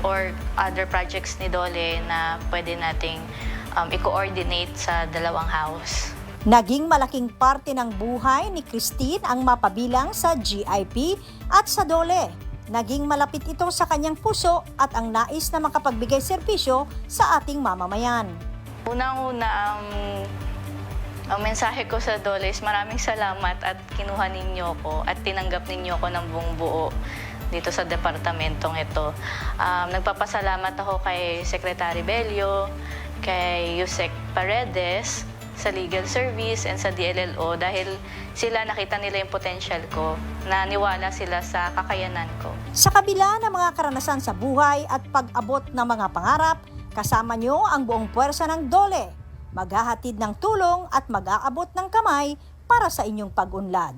G: or other projects ni Dole na pwede nating i-coordinate sa dalawang house.
A: Naging malaking parte ng buhay ni Christine ang mapabilang sa GIP at sa Dole. Naging malapit ito sa kanyang puso at ang nais na makapagbigay serbisyo sa ating mamamayan.
G: Unang-una, ang mensahe ko sa Dole is maraming salamat at kinuha ninyo ko at tinanggap ninyo ko ng buong buo dito sa departamentong ito. Nagpapasalamat ako kay Secretary Bello, kay Yusek Paredes, sa Legal Service and sa DLLO dahil sila nakita nila yung potential ko, naniwala sila sa kakayanan ko.
A: Sa kabila ng mga karanasan sa buhay at pag-abot ng mga pangarap, kasama nyo ang buong puwersa ng Dole. Maghahatid ng tulong at mag-aabot ng kamay para sa inyong pag-unlad.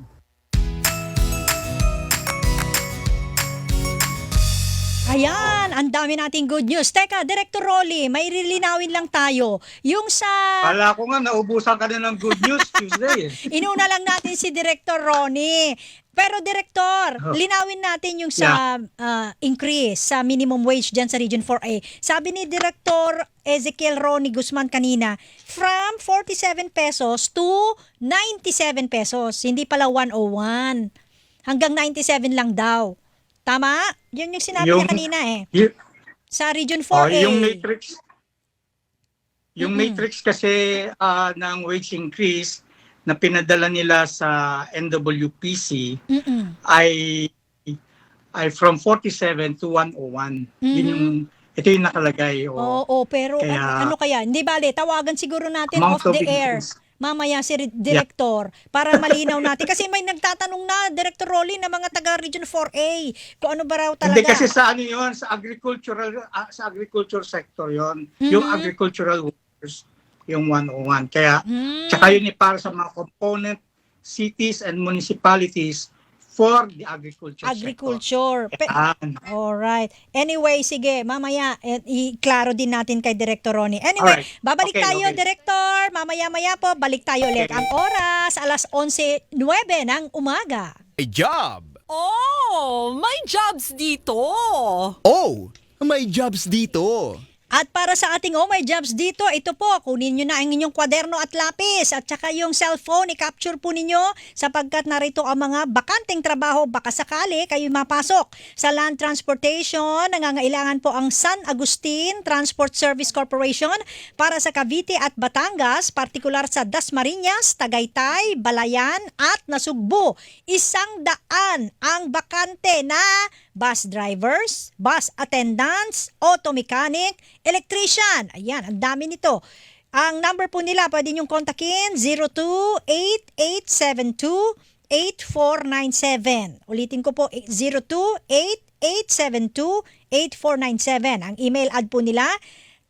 A: Ayan, ang dami nating good news. Teka, Director Rolly, may lilinawin lang tayo. Yung sa...
C: Kala ko nga, naubusan ka na ng good news Tuesday.
A: Inuna lang natin si Director Ronnie. Pero Director, linawin natin yung sa increase sa minimum wage dyan sa Region 4A. Sabi ni Director Ezekiel Ronnie Guzman kanina, from 47 pesos to 97 pesos. Hindi pala 101. Hanggang 97 lang daw. Tama? Yun yung sinabi niya kanina sa Region 4A.
C: Yung matrix kasi ng wage increase na pinadala nila sa NWPC ay from 47 to 101. Ito yung nakalagay.
A: Oo, pero ano kaya? Hindi bale, tawagan siguro natin off the air. Mamaya si Director para malinaw natin. Kasi may nagtatanong na, Director Rolly, na mga taga Region 4A, kung ano ba raw talaga.
C: Hindi kasi sa ano yun, sa agriculture sector yun. Yung agricultural workers, yung 101. Kaya, tsaka yun para sa mga component cities and municipalities for the agriculture sector.
A: Alright. Anyway, sige, mamaya, i-klaro din natin kay Director Ronnie. Anyway, babalik tayo, Director. Mamaya-maya po, balik tayo ulit. Ang oras, alas 11:09 ng umaga.
D: May job!
H: Oh, may jobs dito!
D: Oh, may jobs dito!
A: At para sa ating my jobs dito, ito po, kunin nyo na ang inyong kwaderno at lapis at saka yung cellphone, i-capture po ninyo sapagkat narito ang mga bakanteng trabaho, baka sakali kayo mapasok. Sa land transportation, nangangailangan po ang San Agustin Transport Service Corporation para sa Cavite at Batangas, partikular sa Dasmariñas, Tagaytay, Balayan at Nasugbu. 100 ang bakante na bus drivers, bus attendants, auto mechanic, electrician. Ayan, ang dami nito. Ang number po nila, pwede niyong kontakin, 02-8872-8497. Ulitin ko po, 02-8872-8497. Ang email ad po nila,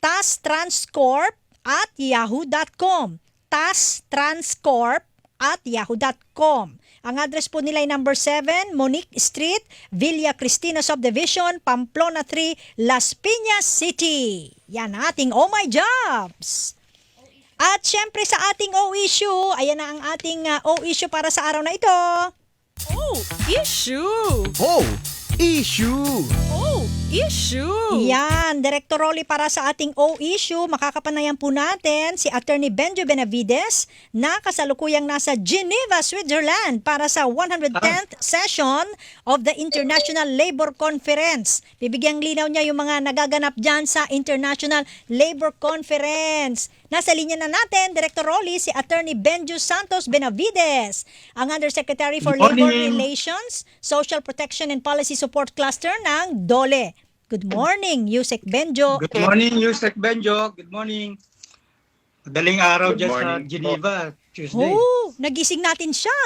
A: tastranscorp@yahoo.com. tastranscorp@yahoo.com. Ang address po nila ay number 7, Monique Street, Villa Cristina Subdivision, Pamplona 3, Las Piñas City. Yan ating my jobs. At syempre sa ating issue, ayan na ang ating issue para sa araw na ito.
H: Oh, issue!
D: Oh, issue.
H: Oh, issue.
A: Yan, Director Rolly, para sa ating O-issue, makakapanayan po natin si Attorney Benjo Benavides na kasalukuyang nasa Geneva, Switzerland para sa 110th session of the International Labor Conference. Bibigyang linaw niya yung mga nagaganap dyan sa International Labor Conference. Nasa linya na natin, Director Rolly, si Attorney Benjo Santos Benavides, ang Undersecretary for
C: Good
A: Labor
C: morning.
A: Relations, Social Protection and Policy Support Cluster ng DOLE. Good morning, Yusek Benjo.
C: Good morning, Yusek Benjo. Good morning. Madaling araw
I: Good
C: dyan sa
I: morning
C: Geneva, Tuesday.
A: Oh, nagising natin siya.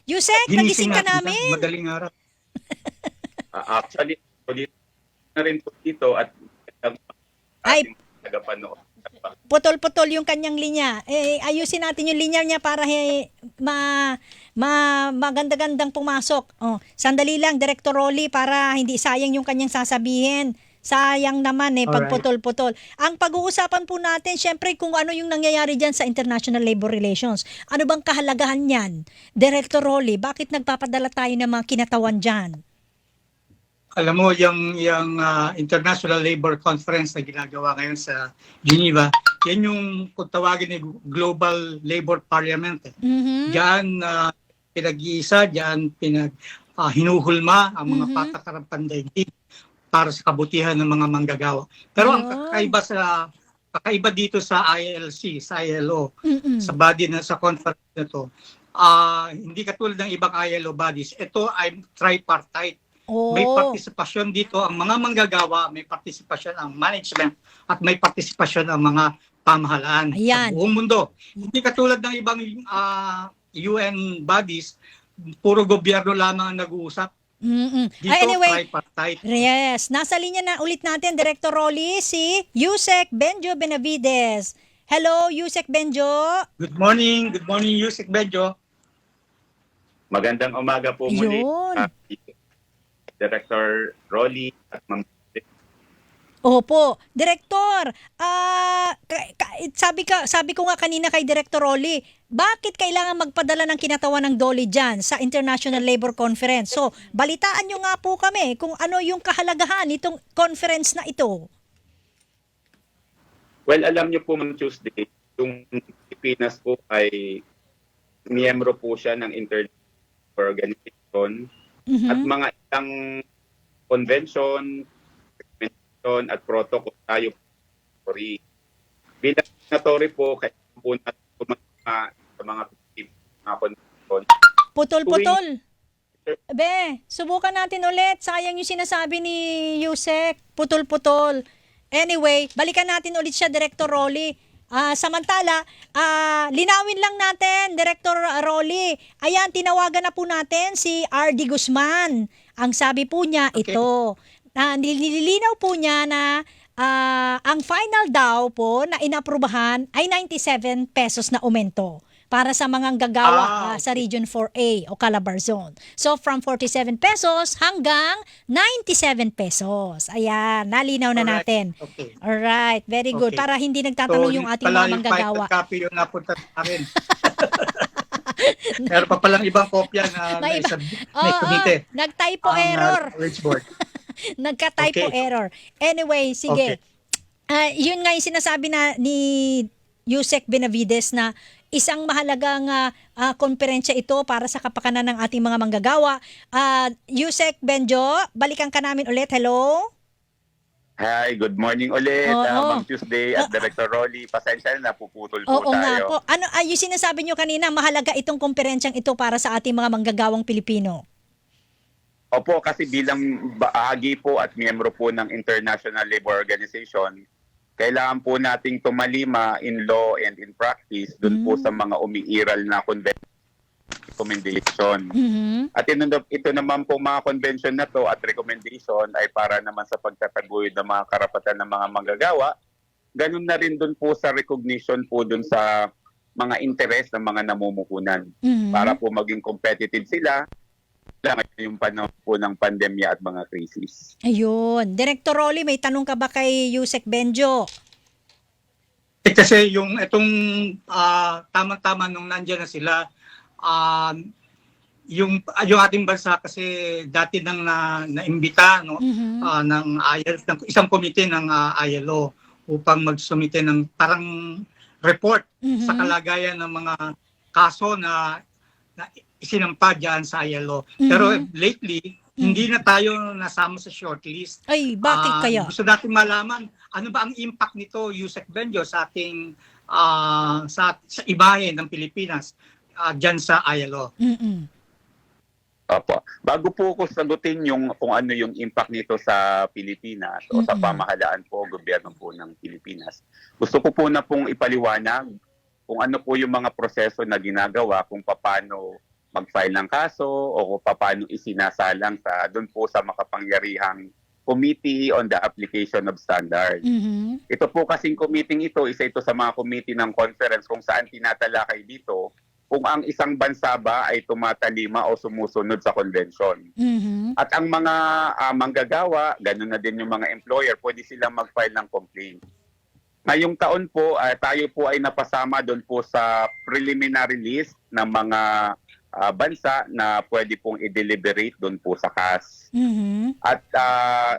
A: Yusek, nagising ka
C: natin siya.
A: namin.
C: Madaling araw.
I: Actually, ulit na rin po dito at
A: Ay.
I: tagapanood.
A: Putol-putol yung kanyang linya. Ayusin natin yung linya niya para maganda-gandang pumasok. Oh, sandali lang, Director Rolly, para hindi sayang yung kanyang sasabihin. Sayang naman pag
C: Alright.
A: putol-putol. Ang pag-uusapan po natin, syempre, kung ano yung nangyayari dyan sa International Labor Relations. Ano bang kahalagahan yan? Director Rolly, bakit nagpapadala tayo ng mga kinatawan dyan?
C: Alam mo, yung International Labor Conference na ginagawa ngayon sa Geneva, yan yung kung tawagin ni Global Labor Parliament.
A: Mhm.
C: Diyan pinag-iisa, diyan hinuhulma ang mga patakarang pandaigdig para sa kabutihan ng mga manggagawa. Pero ang kakaiba dito sa ILC, sa ILO,
A: Mm-mm.
C: sa body na sa conference na to, hindi katulad ng ibang ILO bodies. Ito ay tripartite.
A: Oh.
C: May partisipasyon dito ang mga manggagawa, may partisipasyon ang management, at may partisipasyon ang mga pamahalaan
A: Ayan.
C: sa buong mundo. Hindi katulad ng ibang UN bodies, puro gobyerno lamang ang nag-uusap.
A: Mm-mm.
C: Dito,
A: Anyway,
C: tripartite.
A: yes, nasa linya na ulit natin, Director Rolly, si Yusek Benjo Benavides. Hello, Yusek Benjo.
C: Good morning, Yusek Benjo.
I: Magandang umaga po muli.
A: Yun.
I: Director Rolly at Ma'am.
A: Opo, Director, sabi ko nga kanina kay Director Rolly, bakit kailangan magpadala ng kinatawan ng DOLE dyan sa International Labor Conference? So, balitaan nyo nga po kami kung ano yung kahalagahan nitong conference na ito.
I: Well, alam niyo po Ma'am Tuesday, yung Pilipinas po ay miyembro po siya ng International Organization at mga ilang convention, recommendation at protocol tayo po. Bilang signatory po, kaya po natin sa mga convention.
A: Putol-putol. Be, subukan natin ulit. Sayang yung sinasabi ni Yusek. Putol-putol. Anyway, balikan natin ulit siya, Director Rolly. Samantala, linawin lang natin, Director Rolly. Ayan, tinawagan na po natin si RD Guzman. Ang sabi po niya, ito. Nililinaw po niya na ang final daw po na inaprubahan ay 97 pesos na aumento para sa mga gagawa sa Region 4A o Calabar Zone. So from 47 pesos hanggang 97 pesos. Ayan, nalinaw na natin.
C: Okay.
A: Alright, very good.
C: Okay.
A: Para hindi nagtatanong yung ating mga manggagawa.
C: Yung copy yung napunta sa akin. Meron pa palang ibang kopya na
A: May iba.
C: may committee.
A: Nag-typo
C: ang,
A: error.
C: Richboard.
A: Nagka-typo
C: Okay.
A: error. Anyway, sige. Yun nga yung sinasabi na ni Yusek Benavides na isang mahalagang konferensya ito para sa kapakanan ng ating mga manggagawa. Yusek Benjo, balikan ka namin ulit. Hello?
I: Hi, good morning ulit.
A: Oo.
I: Ma'am Tuesday at Director Rolly. Pasensya na, napuputol po
A: Oo nga
I: tayo.
A: po. Yung sinasabi nyo kanina, mahalaga itong konferensyang ito para sa ating mga manggagawang Pilipino.
I: Opo, kasi bilang bahagi po at miyembro po ng International Labor Organization, kailangan po nating tumalima in law and in practice dun po sa mga umiiral na recommendation. At ito naman po mga convention na to at recommendation ay para naman sa pagtataguyod ng mga karapatan ng mga manggagawa. Ganun na rin dun po sa recognition po dun sa mga interes ng mga namumuhunan para po maging competitive sila yung panahon po ng pandemya at mga crisis.
A: Ayun. Director Rolly, may tanong ka ba kay Yusek Benjo?
C: Kasi yung itong tamang-tama nung nandiyan na sila, yung ating bansa kasi dati nang naimbita no ng ILO, ng isang komite ng ILO upang magsumite ng parang report sa kalagayan ng mga kaso na isinampa diyan sa ILO. Pero lately hindi na tayo nasama sa shortlist.
A: Ay, bakit kaya?
C: Gusto natin malaman ano ba ang impact nito, Yusek Benjo, sa ating sa imahe ng Pilipinas diyan sa ILO.
I: Opo. Bago po ko sagutin yung kung ano yung impact nito sa Pilipinas o sa pamahalaan po, gobyerno po ng Pilipinas, gusto ko po na pong ipaliwanag kung ano po yung mga proseso na ginagawa, kung paano mag-file ng kaso o kung paano isinasalang sa doon po sa makapangyarihang Committee on the Application of Standards. Ito po kasing committee ito, isa ito sa mga committee ng conference kung saan tinatalakay dito kung ang isang bansa ba ay tumatalima o sumusunod sa convention. At ang mga manggagawa, ganun na din yung mga employer, pwede silang mag-file ng complaint. Ngayong taon po, tayo po ay napasama doon po sa preliminary list ng mga bansa na pwede pong i-deliberate doon po sa CAS. At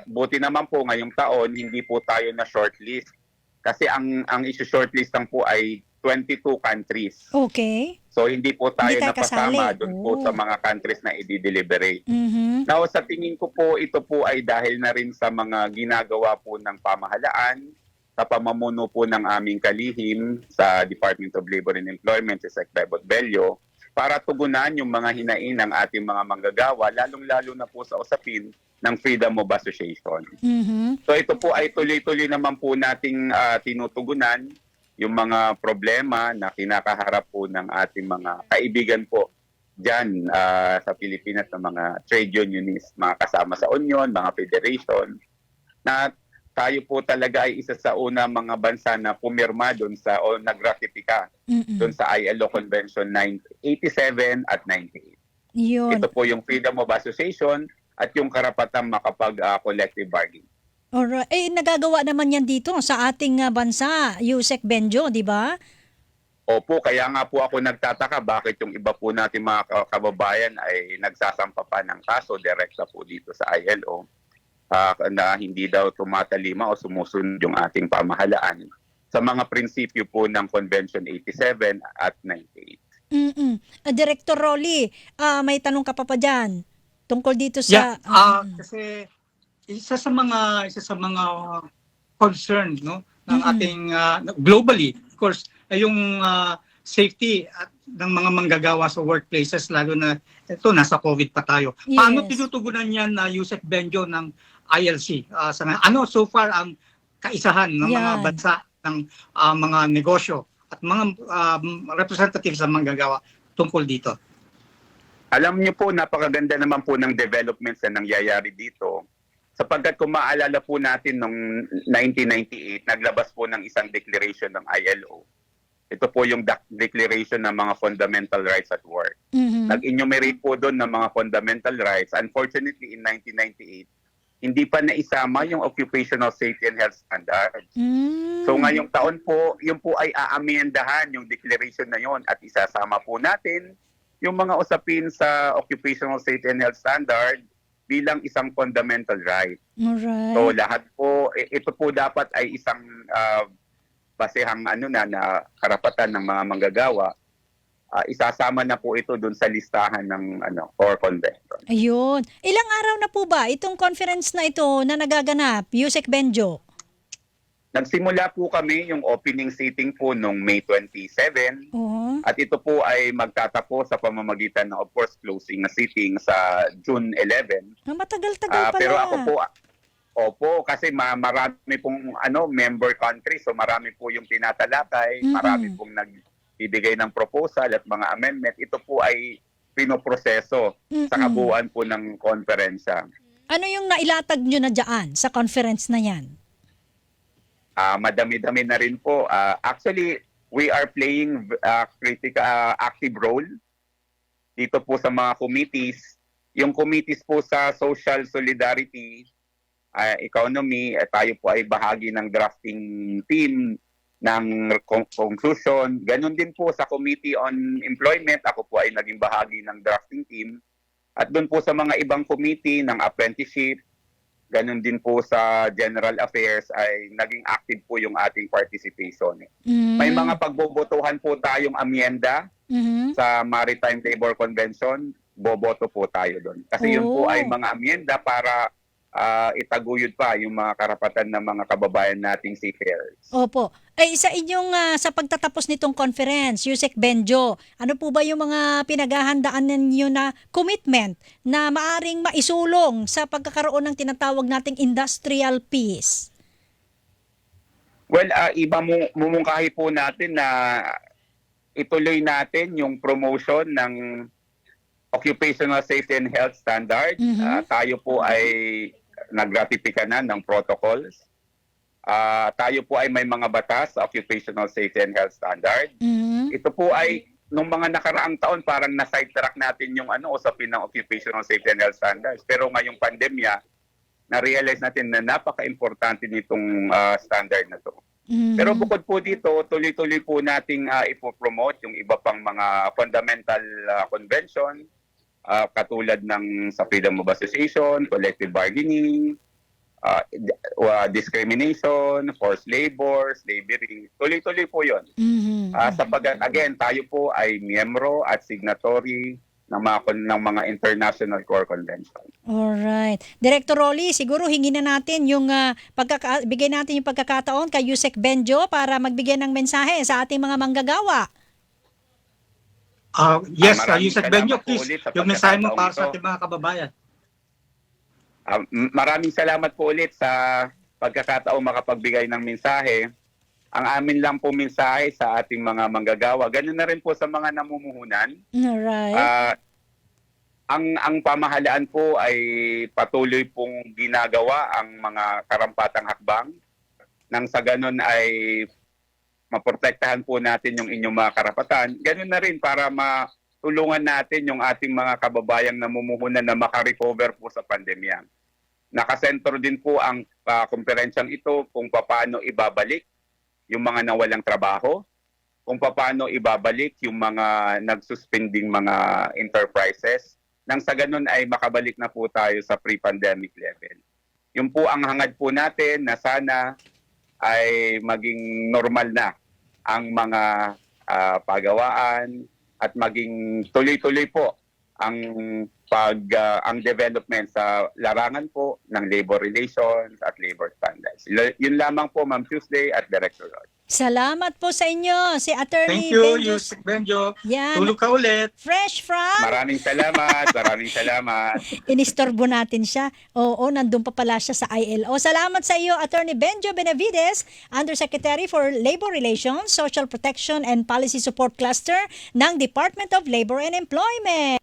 I: buti naman po ngayong taon, hindi po tayo na shortlist. Kasi ang issue-shortlistan po ay 22 countries.
A: Okay.
I: So hindi po tayo
A: Hindi tayo
I: napasama
A: kasali.
I: doon po sa mga countries na i-deliberate.
A: Mhm.
I: Sa tingin ko po, ito po ay dahil na rin sa mga ginagawa po ng pamahalaan, sa pamumuno po ng aming kalihim sa Department of Labor and Employment, si Sec. Bebot Bello, para tugunan yung mga hinaing ng ating mga manggagawa, lalong-lalo na po sa usapin ng Freedom of Association. So ito po ay tuloy-tuloy naman po nating tinutugunan yung mga problema na kinakaharap po ng ating mga kaibigan po dyan sa Pilipinas, na mga trade unionists, mga kasama sa union, mga federation, na tayo po talaga ay isa sa una mga bansa na pumirma doon sa o nagratifika doon sa ILO Convention 87 at 98.
A: Yun.
I: Ito po yung Freedom of Association at yung karapatang makapag-collective bargaining.
A: Alright. Nagagawa naman yan dito sa ating bansa, Yusek Benjo, di ba?
I: Opo, kaya nga po ako nagtataka bakit yung iba po natin mga kababayan ay nagsasampa pa ng kaso direkta po dito sa ILO na hindi daw tumatalima o sumusunod yung ating pamahalaan sa mga prinsipyo po ng Convention 87 at 98.
A: Director Rolly, may tanong ka pa dyan tungkol dito sa...
C: Kasi isa sa mga concern no ng ating globally, of course, ay yung safety at ng mga manggagawa sa workplaces, lalo na ito nasa COVID pa tayo. Paano tinutugunan yan na Yusek Benjo ng ILC? Ano so far ang kaisahan ng mga bansa ng mga negosyo at mga representatives sa manggagawa tungkol dito?
I: Alam niyo po, napakaganda naman po ng developments na nangyayari dito. Sapagkat kung maalala po natin noong 1998, naglabas po ng isang declaration ng ILO. Ito po yung declaration ng mga fundamental rights at work. Nag-enumerate po doon ng mga fundamental rights. Unfortunately, in 1998, hindi pa naisama yung occupational safety and health standards. So ngayong taon po, yun po ay aamendahan yung declaration na yon at isasama po natin yung mga usapin sa occupational safety and health standard bilang isang fundamental right.
A: Alright.
I: So lahat po, ito po dapat ay isang basehang na karapatan ng mga manggagawa. Isasama na po ito dun sa listahan ng core convention.
A: Ayun. Ilang araw na po ba itong conference na ito na nagaganap, Yusek Benjo?
I: Nagsimula po kami yung opening sitting po noong May 27. At ito po ay magtatapos sa pamamagitan ng, of course, closing na sitting sa June 11.
A: Matagal-tagal pala.
I: Pero ako po, kasi marami pong member countries, so marami po yung tinatalakay, marami pong nagbibigay ng proposal at mga amendment. Ito po ay pinoproseso sa kabuuan po ng konferensya. Ano yung nailatag nyo na dyan sa conference na yan? Madami-dami na rin po. Actually, we are playing active role dito po sa mga committees. Yung committees po sa social solidarity, economy, tayo po ay bahagi ng drafting team ng conclusion. Ganon din po sa Committee on Employment, ako po ay naging bahagi ng drafting team. At doon po sa mga ibang committee ng apprenticeship, ganon din po sa General Affairs ay naging active po yung ating participation. May mga pagbobotohan po tayong amyenda sa Maritime Labor Convention, boboto po tayo doon. Kasi yun po ay mga amyenda para itaguyod pa yung mga karapatan ng mga kababayan nating seafarers.
A: Opo. Ay, sa inyong, sa pagtatapos nitong conference, Yusek Benjo, ano po ba yung mga pinaghahandaan ninyo na commitment na maaring maisulong sa pagkakaroon ng tinatawag nating industrial peace?
I: Well, mumungkahi po natin na ituloy natin yung promotion ng Occupational Safety and Health Standard. Tayo po ay nagratifika na ng protocols. Tayo po ay may mga batas sa Occupational Safety and Health Standard. Ito po ay nung mga nakaraang taon parang na-sidetrack natin yung usapin ng Occupational Safety and Health Standards. Pero ngayong pandemya, na-realize natin na napaka-importante nitong standard na to. Pero bukod po dito, tuloy-tuloy po nating ipopromote yung iba pang mga fundamental convention, katulad ng sa freedom of association, collective bargaining, discrimination, forced labor, slavery. Tuloy-tuloy po yun. Again, tayo po ay miyembro at signatory ng mga international core convention.
A: Alright. Director Rolly, siguro hingin na natin yung bigay natin yung pagkakataon kay Yusek Benjo para magbigay ng mensahe sa ating mga manggagawa.
C: Yes,
I: Maraming
C: Yusek
I: salamat
C: Benjo,
I: po
C: please,
I: ulit sa
C: yung mensahe mo
I: pagkakataong
C: para sa
I: ito.
C: ating mga kababayan.
I: Maraming salamat po ulit sa pagkakataong makapagbigay ng mensahe. Ang amin lang po mensahe sa ating mga manggagawa, ganun na rin po sa mga namumuhunan.
A: Alright.
I: Ang pamahalaan po ay patuloy pong ginagawa ang mga karampatang hakbang nang sa ganun ay maprotektahan po natin yung inyong mga karapatan. Ganun na rin para matulungan natin yung ating mga kababayang namumuhunan na makarecover po sa pandemya. Nakasentro din po ang komperensyang ito kung paano ibabalik yung mga nawalang trabaho, kung paano ibabalik yung mga nagsuspending mga enterprises, nang sa ganun ay makabalik na po tayo sa pre-pandemic level. Yung po ang hangad po natin na sana ay maging normal na ang mga pagawaan at maging tuloy-tuloy po ang ang development sa larangan po ng labor relations at labor standards. Yun lamang po, Ma'am Tuesday at Director Rod.
A: Salamat po sa inyo, si Attorney
C: Thank you,
A: Benjo.
C: Yusek Benjo.
A: Yan.
C: Tulog ka ulit.
A: Fresh from
I: Maraming salamat, maraming salamat.
A: inistorbo natin siya. Oo, nandun pa pala siya sa ILO. Salamat sa iyo, Attorney Benjo Benavides, Undersecretary for Labor Relations, Social Protection and Policy Support Cluster ng Department of Labor and Employment.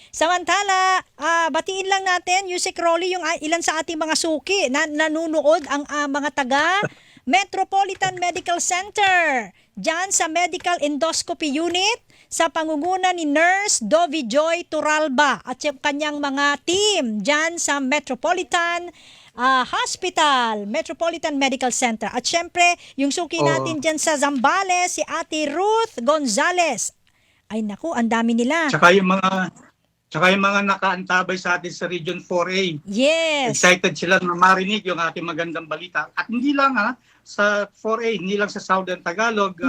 A: Samantala, batiin lang natin, Yusek Rolly, yung ilan sa ating mga suki na nanunood ang mga taga Metropolitan Medical Center. Diyan sa Medical Endoscopy Unit sa pangunguna ni Nurse Dovi Joy Turalba at yung kanyang mga team diyan sa Metropolitan Hospital, Metropolitan Medical Center. At syempre, yung suki natin diyan sa Zambales, si Ate Ruth Gonzales. Ay naku, ang dami nila.
C: Tsaka yung mga nakaantabay sa atin sa Region 4A.
A: Yes.
C: Excited sila na marinig yung ating magandang balita. At hindi lang sa 4A, hindi lang sa Southern Tagalog,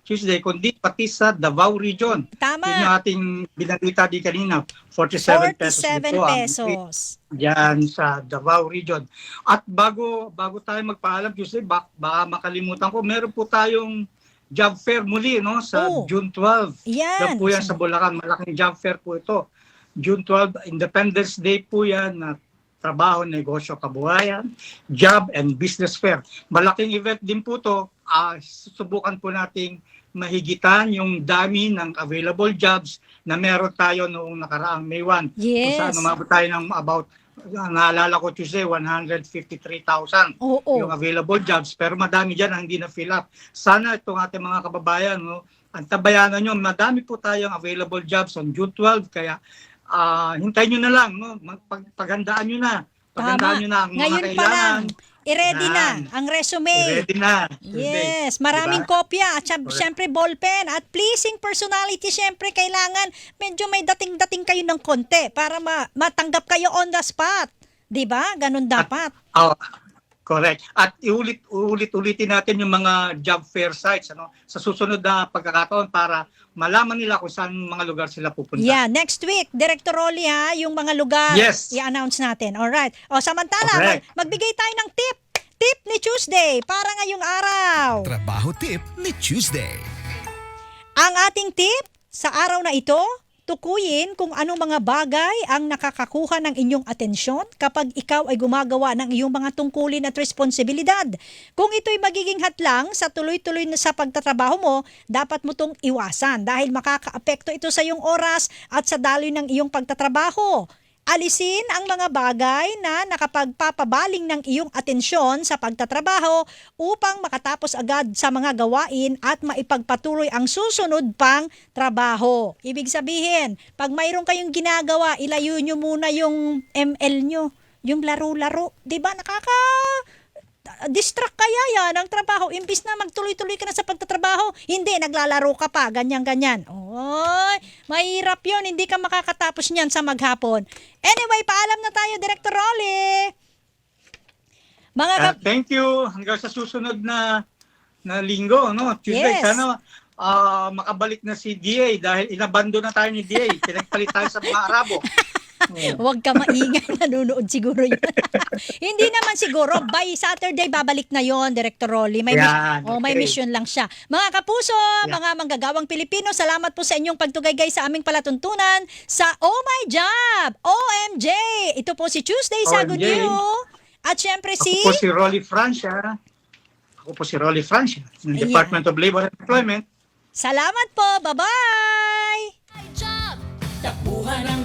C: Tuesday, kundi pati sa Davao Region.
A: Tama.
C: Yun yung ating binalita di kanina, 47 pesos. Yan sa Davao Region. At bago tayo magpaalam, Tuesday, baka makalimutan ko, meron po tayong job fair muli sa June 12.
A: Yan.
C: Po yan sa Bulacan. Malaking job fair po ito. June 12, Independence Day po yan na trabaho, negosyo, kabuhayan, job and business fair. Malaking event din po to. Susubukan po nating mahigitan yung dami ng available jobs na meron tayo noong nakaraang May 1.
A: Yes.
C: Kung saan umabot tayo ng about, naalala ko Tuesday, 153,000 yung available jobs. Pero madami dyan ang hindi na fill up. Sana itong ating mga kababayan, ang tabayanan nyo, madami po tayong available jobs on June 12. Kaya hintayin nyo na lang, paghandaan nyo na. Paghandaan nyo na ang mga
A: Ngayon pa
C: kailangan.
A: lang. I-ready na
C: Yan.
A: ang resume.
C: Ready na. Tuesday.
A: Yes, maraming
C: Diba?
A: kopya at syempre ballpen at pleasing personality syempre kailangan medyo may dating-dating kayo ng konti para matanggap kayo on the spot. 'Di ba? Ganun dapat.
C: Oh, correct. At ulit-ulitin natin yung mga job fair sites sa susunod na pagkakataon para malaman nila kung saan mga lugar sila pupunta.
A: Yeah, next week, Director Rolly ha, yung mga lugar
C: Yes.
A: i-announce natin. Alright. O samantala,
C: Correct.
A: magbigay tayo ng tip. Tip ni Tuesday para ngayong araw.
D: Trabaho tip ni Tuesday.
A: Ang ating tip sa araw na ito, tukuyin kung anong mga bagay ang nakakakuha ng inyong atensyon kapag ikaw ay gumagawa ng iyong mga tungkulin at responsibilidad. Kung ito'y magiging hatlang sa tuloy-tuloy na sa pagtatrabaho mo, dapat mo itong iwasan dahil makakaapekto ito sa iyong oras at sa daloy ng iyong pagtatrabaho. Alisin ang mga bagay na nakapagpapabaling ng iyong atensyon sa pagtatrabaho upang makatapos agad sa mga gawain at maipagpatuloy ang susunod pang trabaho. Ibig sabihin, pag mayroon kayong ginagawa, ilayo nyo muna yung ML nyo, yung laro-laro. Diba distract kaya yan ang trabaho. Imbis na magtuloy-tuloy ka na sa pagtatrabaho, hindi, naglalaro ka pa, ganyan-ganyan. Oy, mahirap yun, hindi ka makakatapos niyan sa maghapon. Anyway, paalam na tayo, Director Rolly.
C: Thank you. Hanggang sa susunod na linggo, Tuesday.
A: Yes.
C: Sana makabalik na si DA dahil inabando na tayo ni DA. Pinagpalit tayo sa mga Arabo.
A: Huwag ka maingay, nanonood siguro yun. Hindi naman siguro, by Saturday babalik na yon, Director Rolly. May
C: Okay.
A: mission lang siya. Mga kapuso, mga manggagawang Pilipino, salamat po sa inyong pagtugaygay sa aming palatuntunan sa Oh My Job, OMJ. Ito po si Tuesday sa Good
C: OMJ.
A: News. At syempre
C: Ako po si Rolly Francia ng Department of Labor and Employment.
A: Salamat po, bye-bye!
J: Takbuhan ang